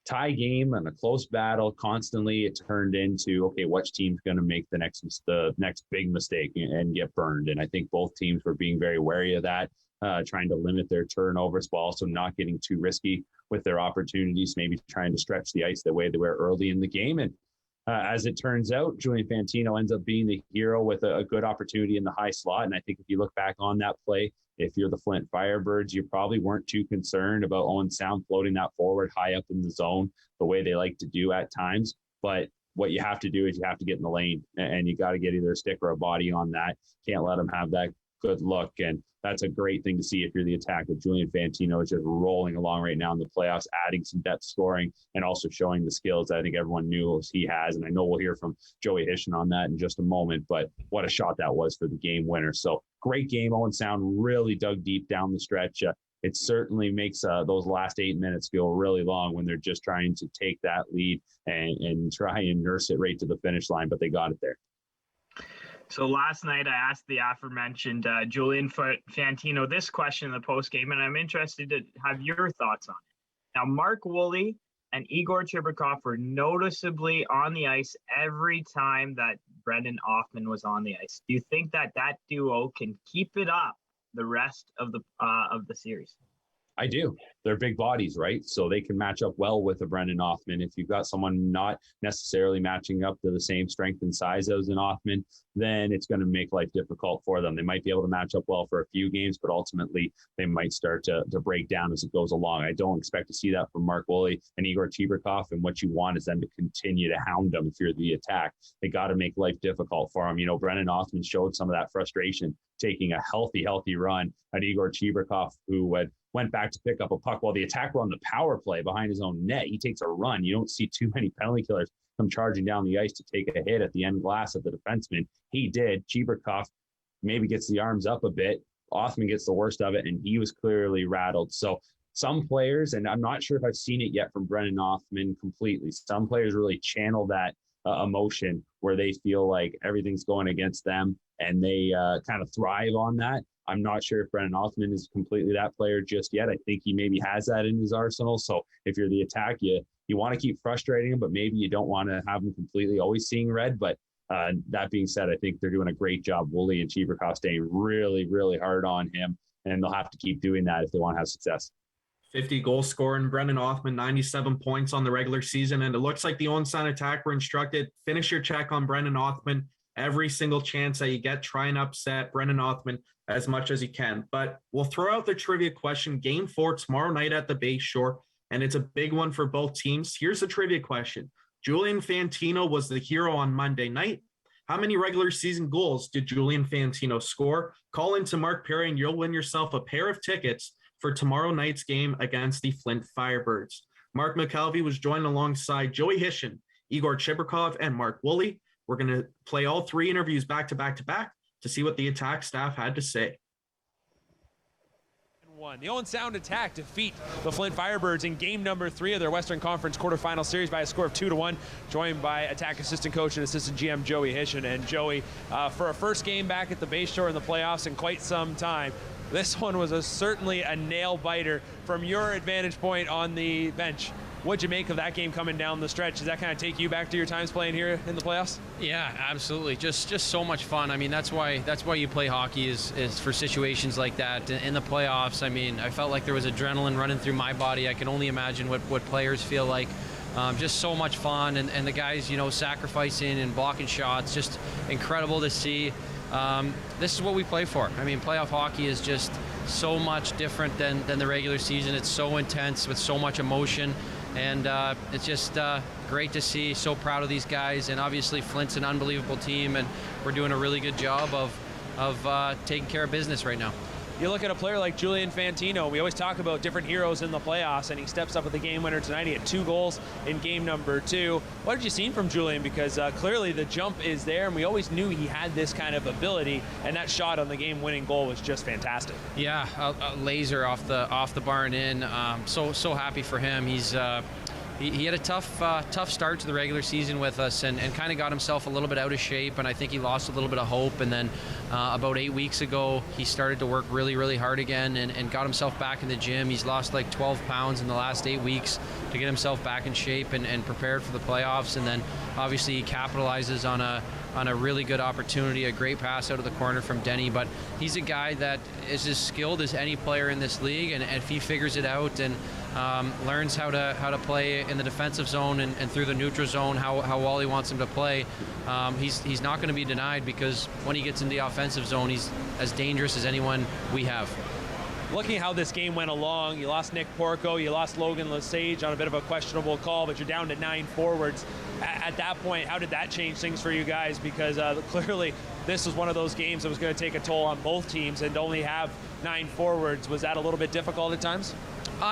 tie game and a close battle constantly, it turned into, okay, which team's going to make the next big mistake and get burned? And I think both teams were being very wary of that, trying to limit their turnovers, but also not getting too risky with their opportunities, maybe trying to stretch the ice the way they were early in the game. And as it turns out, Julian Fantino ends up being the hero with a good opportunity in the high slot. And I think if you look back on that play, if you're the Flint Firebirds, you probably weren't too concerned about Owen Sound floating that forward high up in the zone the way they like to do at times. But what you have to do is you have to get in the lane, and you got to get either a stick or a body on that. Can't let them have that good look. And that's a great thing to see if you're the Attack with Julian Fantino is just rolling along right now in the playoffs, adding some depth scoring and also showing the skills that I think everyone knew he has. And I know we'll hear from Joey Hishon on that in just a moment, but what a shot that was for the game winner. So great game. Owen Sound really dug deep down the stretch. It certainly makes those last 8 minutes feel really long when they're just trying to take that lead and try and nurse it right to the finish line, but they got it there. So last night I asked the aforementioned Julian Fantino this question in the postgame, and I'm interested to have your thoughts on it. Now, Mark Woolley and Igor Cheeverkoff were noticeably on the ice every time that Brendan Othmann was on the ice. Do you think that duo can keep it up the rest of the series? I do. They're big bodies, right? So they can match up well with a Brendan Othman. If you've got someone not necessarily matching up to the same strength and size as an Othman, then it's going to make life difficult for them. They might be able to match up well for a few games, but ultimately they might start to break down as it goes along. I don't expect to see that from Mark Woolley and Igor Chibrikov, and what you want is them to continue to hound them if you're the attack. They got to make life difficult for them. You know, Brendan Othman showed some of that frustration taking a healthy run at Igor Chibrikov, who went back to pick up a puck while the attack were on the power play behind his own net. He takes a run. You don't see too many penalty killers come charging down the ice to take a hit at the end glass of the defenseman. He did. Chibrikov maybe gets the arms up a bit. Othman gets the worst of it, and he was clearly rattled. So some players, and I'm not sure if I've seen it yet from Brendan Othman completely, some players really channel that emotion where they feel like everything's going against them, and they kind of thrive on that. I'm not sure if Brendan Othman is completely that player just yet. I think he maybe has that in his arsenal. So if you're the attack, you want to keep frustrating him, but maybe you don't want to have him completely always seeing red. But that being said, I think they're doing a great job. Woolley and Chibrikov staying really, really hard on him, and they'll have to keep doing that if they want to have success. 50 goal scoring, Brendan Othman, 97 points on the regular season. And it looks like the Owen Sound attack were instructed, finish your check on Brendan Othman. Every single chance that you get, try and upset Brendan Othman as much as you can. But we'll throw out the trivia question. Game 4 tomorrow night at the Bay Shore, and it's a big one for both teams. Here's the trivia question. Julian Fantino was the hero on Monday night. How many regular season goals did Julian Fantino score? Call into Mark Perry and you'll win yourself a pair of tickets for tomorrow night's game against the Flint Firebirds. Mark McKelvey was joined alongside Joey Hishin, Igor Chibrikov, and Mark Woolley. We're going to play all 3 interviews back to see what the attack staff had to say. The Owen Sound attack defeat the Flint Firebirds in game number 3 of their Western Conference quarterfinal series by a score of 2-1, joined by attack assistant coach and assistant GM Joey Hishin. And Joey, for a first game back at the Bay Shore in the playoffs in quite some time, this one was certainly a nail-biter from your advantage point on the bench. What'd you make of that game coming down the stretch? Does that kind of take you back to your times playing here in the playoffs? Yeah, absolutely. Just so much fun. I mean, that's why you play hockey is for situations like that. In the playoffs, I mean, I felt like there was adrenaline running through my body. I can only imagine what players feel like. Just so much fun, and the guys, sacrificing and blocking shots, just incredible to see. This is what we play for. I mean, playoff hockey is just so much different than the regular season. It's so intense with so much emotion. And it's just great to see. So proud of these guys, and obviously Flint's an unbelievable team, and we're doing a really good job of taking care of business right now. You look at a player like Julian Fantino. We always talk about different heroes in the playoffs, and he steps up with the game winner tonight. He had 2 goals in game number 2. What did you see from Julian? Because clearly the jump is there, and we always knew he had this kind of ability, and that shot on the game-winning goal was just fantastic. Yeah, a laser off the barn in. So happy for him. He had a tough start to the regular season with us, and kind of got himself a little bit out of shape, and I think he lost a little bit of hope. And then about 8 weeks ago, he started to work really, really hard again, and got himself back in the gym. He's lost like 12 pounds in the last 8 weeks to get himself back in shape and prepared for the playoffs. And then obviously he capitalizes on a really good opportunity, a great pass out of the corner from Denny. But he's a guy that is as skilled as any player in this league, and if he figures it out and learns how to play in the defensive zone and through the neutral zone, how Wally wants him to play, he's not going to be denied, because when he gets in the offensive zone, he's as dangerous as anyone we have. Looking at how this game went along, you lost Nick Porco, you lost Logan Lesage on a bit of a questionable call, but you're down to 9 forwards. At that point, how did that change things for you guys? Because clearly this was one of those games that was going to take a toll on both teams, and to only have 9 forwards, was that a little bit difficult at times?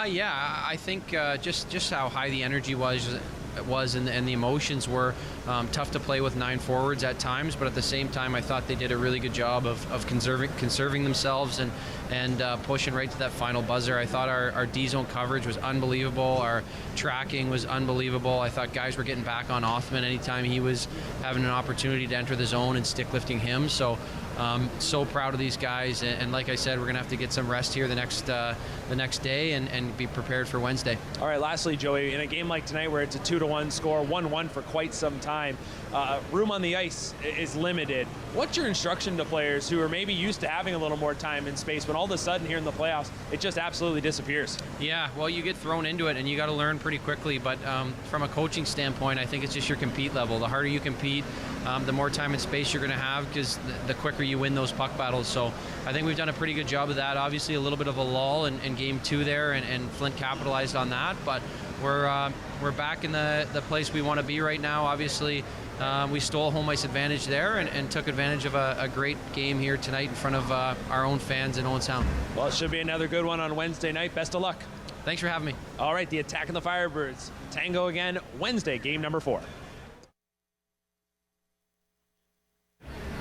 Yeah, I think just how high the energy was and the emotions were. Tough to play with 9 forwards at times, but at the same time, I thought they did a really good job of conserving themselves and pushing right to that final buzzer. I thought our D-zone coverage was unbelievable. Our tracking was unbelievable. I thought guys were getting back on Othman anytime he was having an opportunity to enter the zone and stick lifting him. So So proud of these guys, and like I said, we're going to have to get some rest here the next day and be prepared for Wednesday. All right, lastly, Joey, in a game like tonight where it's a 2-1 score, 1-1 for quite some time, room on the ice is limited. What's your instruction to players who are maybe used to having a little more time and space, when all of a sudden here in the playoffs, it just absolutely disappears? Yeah, well, you get thrown into it and you got to learn pretty quickly, but from a coaching standpoint, I think it's just your compete level. The harder you compete, the more time and space you're going to have, because the quicker you win those puck battles. So I think we've done a pretty good job of that. Obviously a little bit of a lull in game 2 there, and Flint capitalized on that, but we're back in the place we want to be right now. Obviously we stole home ice advantage there and took advantage of a great game here tonight in front of our own fans in Owen Sound. Well, it should be another good one on Wednesday night. Best of luck. Thanks for having me. All right, the Attack and the Firebirds tango again Wednesday, game number 4.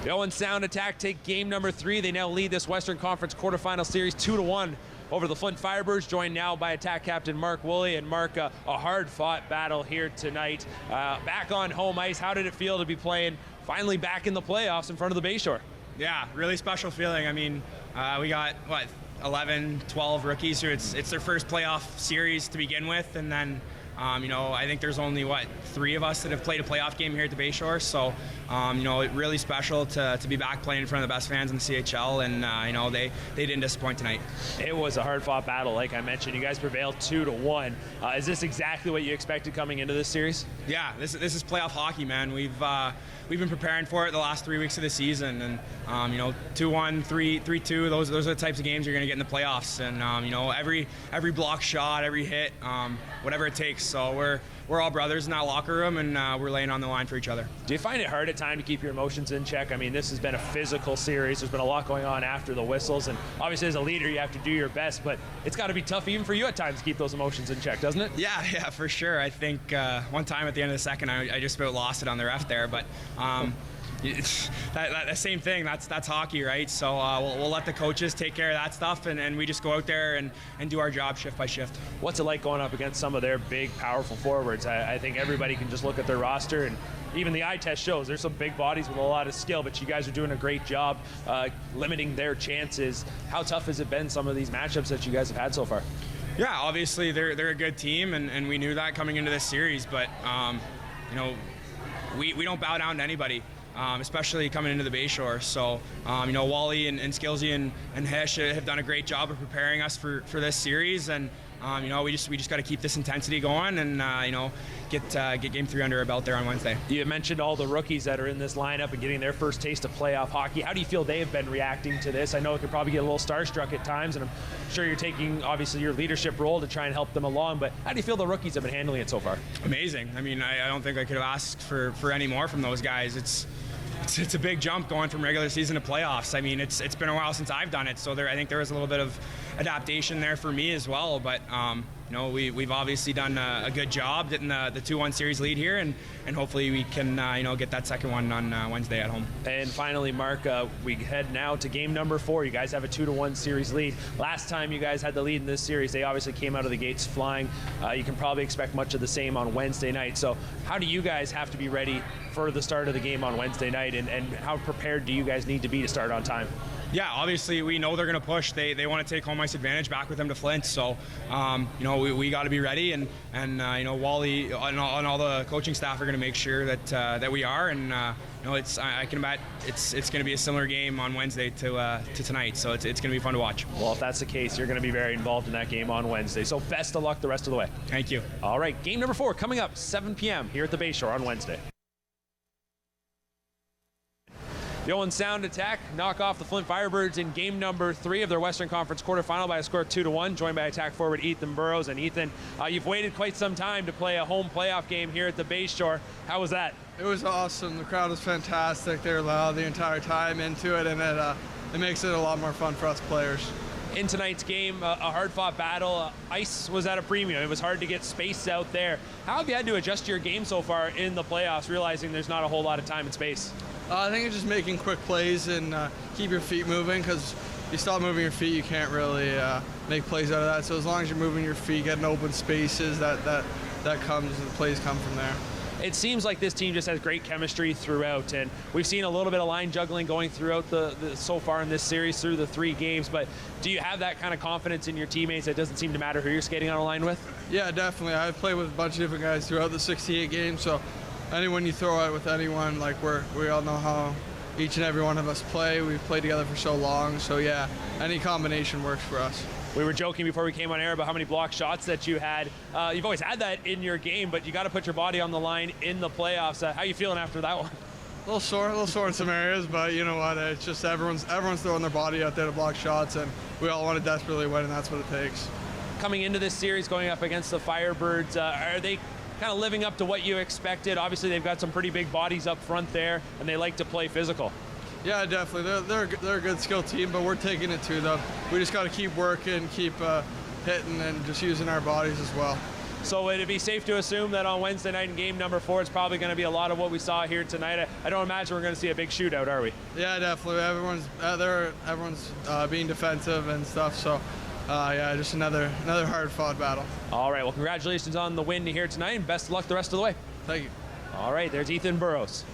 The Owen Sound Attack take game number 3. They now lead this Western Conference quarterfinal series 2-1 over the Flint Firebirds, joined now by Attack captain Mark Woolley. And Mark, a hard-fought battle here tonight. Back on home ice, how did it feel to be playing finally back in the playoffs in front of the Bayshore? Yeah, really special feeling. I mean, we got, 11, 12 rookies who it's their first playoff series to begin with, and then I think there's only 3 of us that have played a playoff game here at the Bayshore. So, it's really special to be back playing in front of the best fans in the CHL, and they didn't disappoint tonight. It was a hard-fought battle, like I mentioned. You guys prevailed 2-1. Is this exactly what you expected coming into this series? Yeah, this is playoff hockey, man. We've been preparing for it the last 3 weeks of the season, and 2-1, 3-2. Those are the types of games you're going to get in the playoffs, and every block shot, every hit, whatever it takes. So we're all brothers in that locker room, and we're laying on the line for each other. Do you find it hard at times to keep your emotions in check? I mean, this has been a physical series. There's been a lot going on after the whistles, and obviously as a leader you have to do your best, but it's got to be tough even for you at times to keep those emotions in check, doesn't it? Yeah, for sure. I think one time at the end of the second I just about lost it on the ref there, but that same thing, that's hockey, right? So we'll let the coaches take care of that stuff, and we just go out there and do our job shift by shift. What's it like going up against some of their big, powerful forwards? I think everybody can just look at their roster, and even the eye test shows there's some big bodies with a lot of skill, but you guys are doing a great job limiting their chances. How tough has it been, some of these matchups that you guys have had so far? Yeah, obviously they're a good team, and we knew that coming into this series, but we don't bow down to anybody. Especially coming into the Bayshore. So, Wally and Skillsy and Hesh have done a great job of preparing us for this series, and we just got to keep this intensity going, and get game 3 under our belt there on Wednesday. You mentioned all the rookies that are in this lineup and getting their first taste of playoff hockey. How do you feel they have been reacting to this? I know it could probably get a little starstruck at times, and I'm sure you're taking obviously your leadership role to try and help them along, but how do you feel the rookies have been handling it so far? Amazing. I mean, I don't think I could have asked for any more from those guys. It's a big jump going from regular season to playoffs. I mean, it's been a while since I've done it, so I think there was a little bit of adaptation there for me as well. But we've obviously done a good job getting the 2-1 series lead here, and hopefully we can get that second one on Wednesday at home. And finally, Mark, we head now to game number 4. You guys have a 2-1 series lead. Last time you guys had the lead in this series, they obviously came out of the gates flying. You can probably expect much of the same on Wednesday night. So how do you guys have to be ready for the start of the game on Wednesday night, and how prepared do you guys need to be to start on time? Yeah, obviously we know they're going to push. They want to take home ice advantage back with them to Flint. So, we got to be ready, and Wally and all the coaching staff are going to make sure that we are. And I can bet it's going to be a similar game on Wednesday to tonight. So it's going to be fun to watch. Well, if that's the case, you're going to be very involved in that game on Wednesday. So best of luck the rest of the way. Thank you. All right, game number 4 coming up 7 p.m. here at the Bayshore on Wednesday. The Owen Sound Attack knock off the Flint Firebirds in game number 3 of their Western Conference quarterfinal by a score of 2-1, joined by Attack forward Ethan Burrows. And Ethan, you've waited quite some time to play a home playoff game here at the Bayshore. How was that? It was awesome. The crowd was fantastic. They were loud the entire time into it, and it makes it a lot more fun for us players. In tonight's game, a hard-fought battle. Ice was at a premium. It was hard to get space out there. How have you had to adjust your game so far in the playoffs, realizing there's not a whole lot of time and space? I think it's just making quick plays and keep your feet moving, because if you stop moving your feet, you can't really make plays out of that. So as long as you're moving your feet, getting open spaces, that comes, the plays come from there. it seems like this team just has great chemistry throughout, and we've seen a little bit of line juggling going throughout the so far in this series through the 3 games. But do you have that kind of confidence in your teammates? It doesn't seem to matter who you're skating on a line with? Yeah, definitely. I've played with a bunch of different guys throughout the 68 games, so anyone you throw out with anyone, like we all know how each and every one of us play. We've played together for so long, so yeah, any combination works for us. We were joking before we came on air about how many block shots that you had. You've always had that in your game, but you got to put your body on the line in the playoffs. How you feeling after that one? A little sore in some areas, but you know what? It's just everyone's throwing their body out there to block shots, and we all want to desperately win, and that's what it takes. Coming into this series, going up against the Firebirds, are they kind of living up to what you expected? Obviously, they've got some pretty big bodies up front there, and they like to play physical. Yeah, definitely. They're a good skill team, but we're taking it to them. We just got to keep working, keep hitting, and just using our bodies as well. So would it be safe to assume that on Wednesday night in game number 4, it's probably going to be a lot of what we saw here tonight? I don't imagine we're going to see a big shootout, are we? Yeah, definitely. Everyone's being defensive and stuff. So, yeah, just another hard-fought battle. All right. Well, congratulations on the win here tonight, and best of luck the rest of the way. Thank you. All right. There's Ethan Burrows.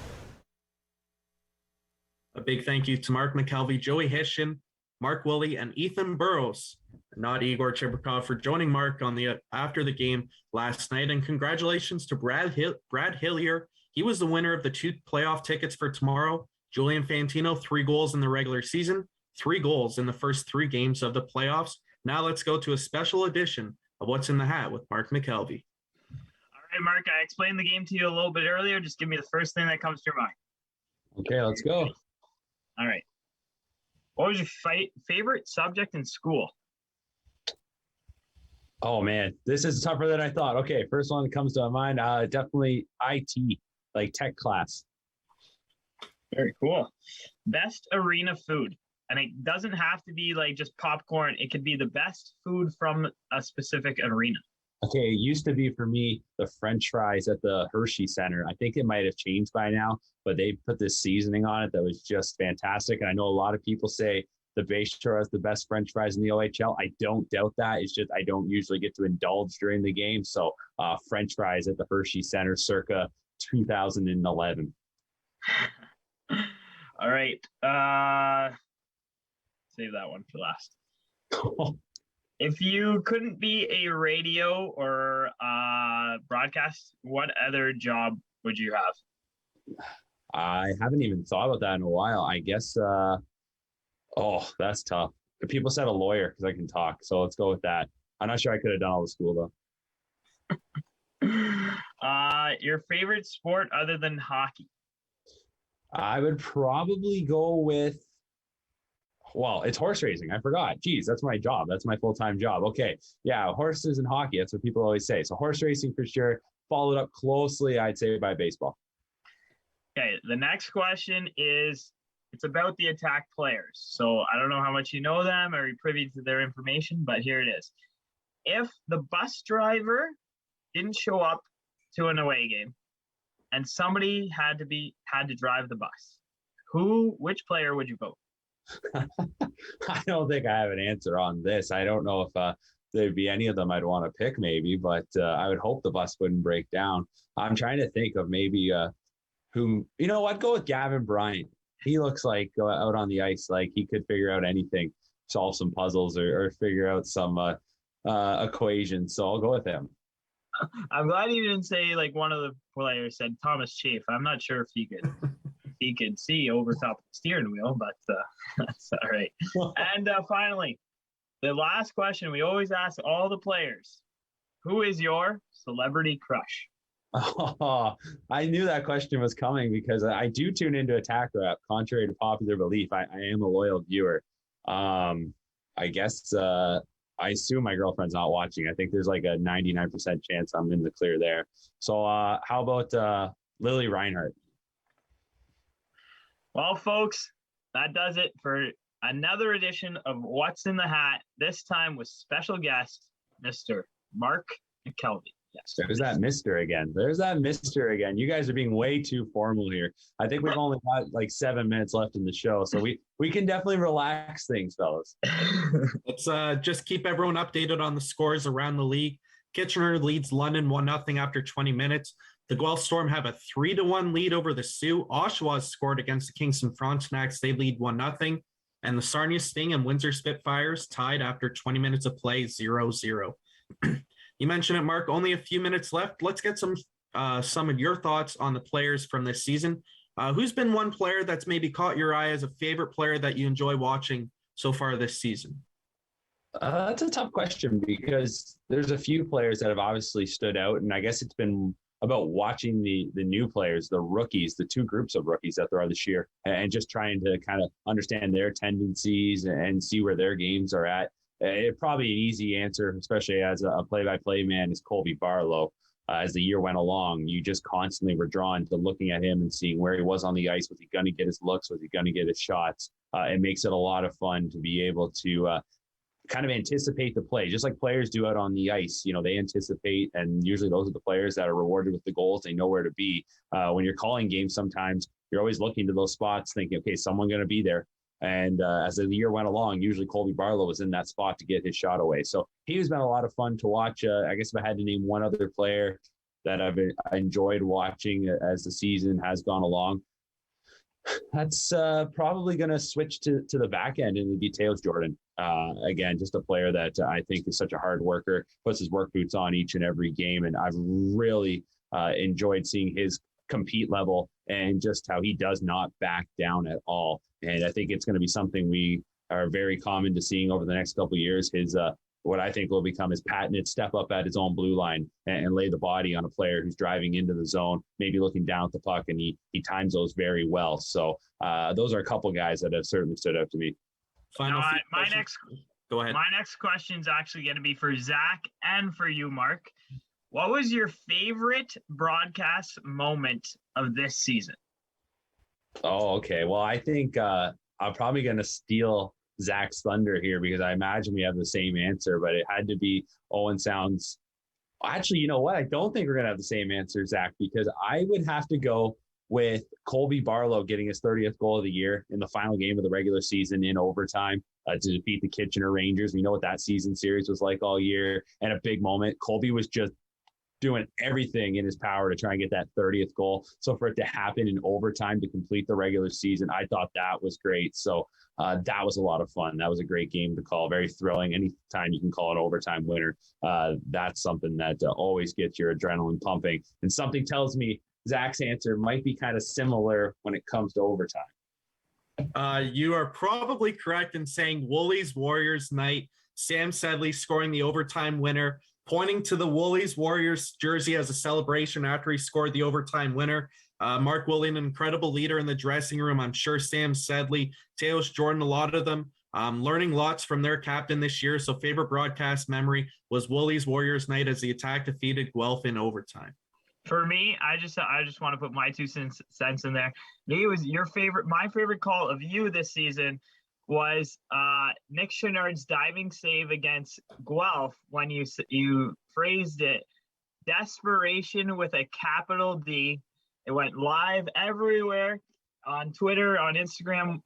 A big thank you to Mark McKelvey, Joey Hishkin, Mark Willie, and Ethan Burrows, not Igor Chibrikov, for joining Mark on the after the game last night. And congratulations to Brad Hillier. He was the winner of the 2 playoff tickets for tomorrow. Julian Fantino, 3 goals in the regular season, 3 goals in the first 3 games of the playoffs. Now let's go to a special edition of What's in the Hat with Mark McKelvey. All right, Mark, I explained the game to you a little bit earlier. Just give me the first thing that comes to your mind. Okay, let's go. All right. What was your favorite subject in school? Oh, man, this is tougher than I thought. Okay, first one that comes to my mind, definitely IT, like tech class. Very cool. Best arena food. And it doesn't have to be like just popcorn. It could be the best food from a specific arena. Okay, it used to be for me the French fries at the Hershey Center. I think it might have changed by now, but they put this seasoning on it that was just fantastic. And I know a lot of people say the Bayshore has the best French fries in the OHL. I don't doubt that. It's just I don't usually get to indulge during the game. So French fries at the Hershey Center circa 2011. All right. Save that one for last. If you couldn't be a radio or broadcast, what other job would you have? I haven't even thought about that in a while. I guess, that's tough. People said a lawyer because I can talk. So let's go with that. I'm not sure I could have done all the school, though. Your favorite sport other than hockey? I would probably go with, well, it's horse racing. I forgot. Geez, that's my job. That's my full-time job. Okay. Yeah, horses and hockey. That's what people always say. So horse racing for sure. Followed up closely, I'd say, by baseball. Okay, the next question is, it's about the attack players. So I don't know how much you know them or you're privy to their information, but here it is. If the bus driver didn't show up to an away game and somebody had to drive the bus, which player would you vote? I don't think I have an answer on this. I don't know if there'd be any of them I'd want to pick maybe, but I would hope the bus wouldn't break down. I'm trying to think of maybe who, I'd go with Gavin Bryant. He looks like out on the ice, like he could figure out anything, solve some puzzles or figure out some equations. So I'll go with him. I'm glad you didn't say like one of the players said Thomas Chafe. I'm not sure if he could see over top of the steering wheel, but that's all right. And finally, the last question we always ask all the players: who is your celebrity crush? Oh, I knew that question was coming because I do tune into Attack Rap, contrary to popular belief. I am a loyal viewer. I guess I assume my girlfriend's not watching. I think there's like a 99% chance I'm in the clear there. So how about Lily Reinhart? Well, folks, that does it for another edition of What's in the Hat, this time with special guest, Mr. Mark McKelvey. Yes. There's that Mr. again. There's that Mr. again. You guys are being way too formal here. I think we've only got like 7 minutes left in the show, so we can definitely relax things, fellas. Let's just keep everyone updated on the scores around the league. Kitchener leads London 1-0 after 20 minutes. The Guelph Storm have a 3-1 lead over the Sioux. Oshawa scored against the Kingston Frontenacs. They lead 1-0. And the Sarnia Sting and Windsor Spitfires tied after 20 minutes of play, 0-0. You mentioned it, Mark. Only a few minutes left. Let's get some of your thoughts on the players from this season. Who's been one player that's maybe caught your eye as a favorite player that you enjoy watching so far this season? That's a tough question because there's a few players that have obviously stood out, and I guess it's been about watching the new players, the rookies, the two groups of rookies that there are this year, and just trying to kind of understand their tendencies and see where their games are at. It probably an easy answer, especially as a play-by-play man, is Colby Barlow. As the year went along, you just constantly were drawn to looking at him and seeing where he was on the ice. Was he going to get his looks? Was he going to get his shots? It makes it a lot of fun to be able to kind of anticipate the play, just like players do out on the ice. You know, they anticipate, and usually those are the players that are rewarded with the goals. They know where to be. When you're calling games, sometimes you're always looking to those spots thinking, okay, someone going to be there. And as the year went along, usually Colby Barlow was in that spot to get his shot away. So he's been a lot of fun to watch. I guess if I had to name one other player that I've enjoyed watching as the season has gone along, that's probably going to switch to the back end, and it'd be Teos Jordan. Again, just a player that I think is such a hard worker, puts his work boots on each and every game. And I've really enjoyed seeing his compete level and just how he does not back down at all. And I think it's going to be something we are very common to seeing over the next couple of years. His what I think will become his patented step up at his own blue line and lay the body on a player who's driving into the zone, maybe looking down at the puck, and he times those very well. So those are a couple guys that have certainly stood out to me. Go ahead. My next question is actually going to be for Zach and for you, Mark. What was your favorite broadcast moment of this season? Oh, okay. Well, I think I'm probably going to steal Zach's thunder here because I imagine we have the same answer, but it had to be Owen Sounds. Actually, you know what? I don't think we're going to have the same answer, Zach, because I would have to go with Colby Barlow getting his 30th goal of the year in the final game of the regular season in overtime to defeat the Kitchener Rangers. We know what that season series was like all year, and a big moment. Colby was just doing everything in his power to try and get that 30th goal. So for it to happen in overtime to complete the regular season, I thought that was great. So that was a lot of fun. That was a great game to call. Very thrilling. Anytime you can call an overtime winner, that's something that always gets your adrenaline pumping. And something tells me Zach's answer might be kind of similar when it comes to overtime. You are probably correct in saying Woolies Warriors night. Sam Sedley scoring the overtime winner, pointing to the Woolies Warriors jersey as a celebration after he scored the overtime winner. Mark Willie, an incredible leader in the dressing room. I'm sure Sam Sedley, Teos Jordan, a lot of them learning lots from their captain this year. So favorite broadcast memory was Woolies Warriors night as the Attack defeated Guelph in overtime. For me, I just want to put my 2 cents in there. Me was my favorite call of you this season was Nick Chenard's diving save against Guelph when you phrased it, desperation with a capital D. It went live everywhere on Twitter, on Instagram.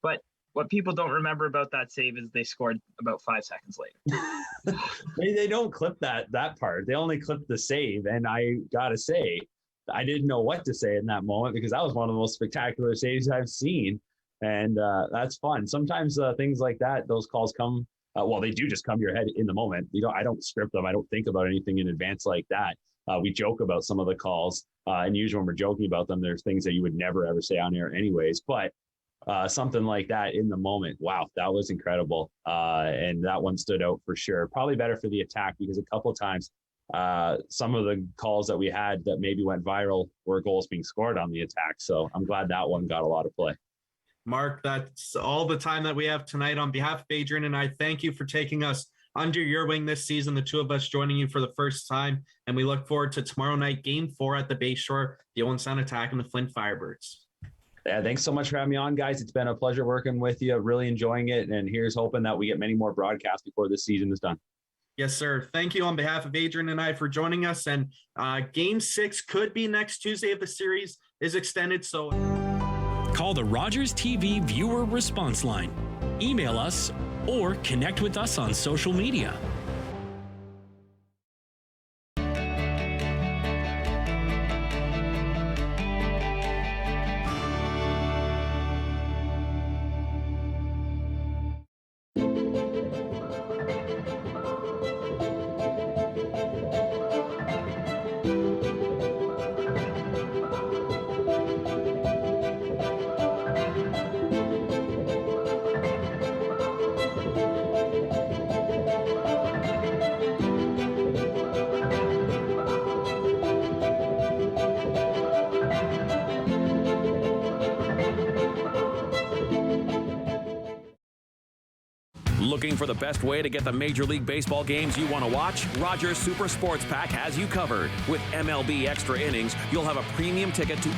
But what people don't remember about that save is they scored about 5 seconds later. They don't clip that part. They only clip the save. And I got to say, I didn't know what to say in that moment because that was one of the most spectacular saves I've seen. And that's fun. Sometimes things like that, those calls come, they do just come to your head in the moment. I don't script them. I don't think about anything in advance like that. We joke about some of the calls, and usually when we're joking about them, there's things that you would never, ever say on air anyways. But something like that in the moment, wow, that was incredible. And that one stood out for sure. Probably better for the Attack because a couple of times, some of the calls that we had that maybe went viral were goals being scored on the Attack. So I'm glad that one got a lot of play. Mark, that's all the time that we have tonight. On behalf of Adrien and I, thank you for taking us under your wing this season, the two of us joining you for the first time. And we look forward to tomorrow night, Game 4 at the Bayshore, the Owen Sound Attack and the Flint Firebirds. Yeah, thanks so much for having me on, guys. It's been a pleasure working with you. Really enjoying it. And here's hoping that we get many more broadcasts before this season is done. Yes, sir. Thank you on behalf of Adrien and I for joining us. And Game 6 could be next Tuesday if the series is extended. So call the Rogers TV viewer response line, email us, or connect with us on social media. Looking for the best way to get the Major League Baseball games you want to watch? Rogers Super Sports Pack has you covered. With MLB Extra Innings, you'll have a premium ticket to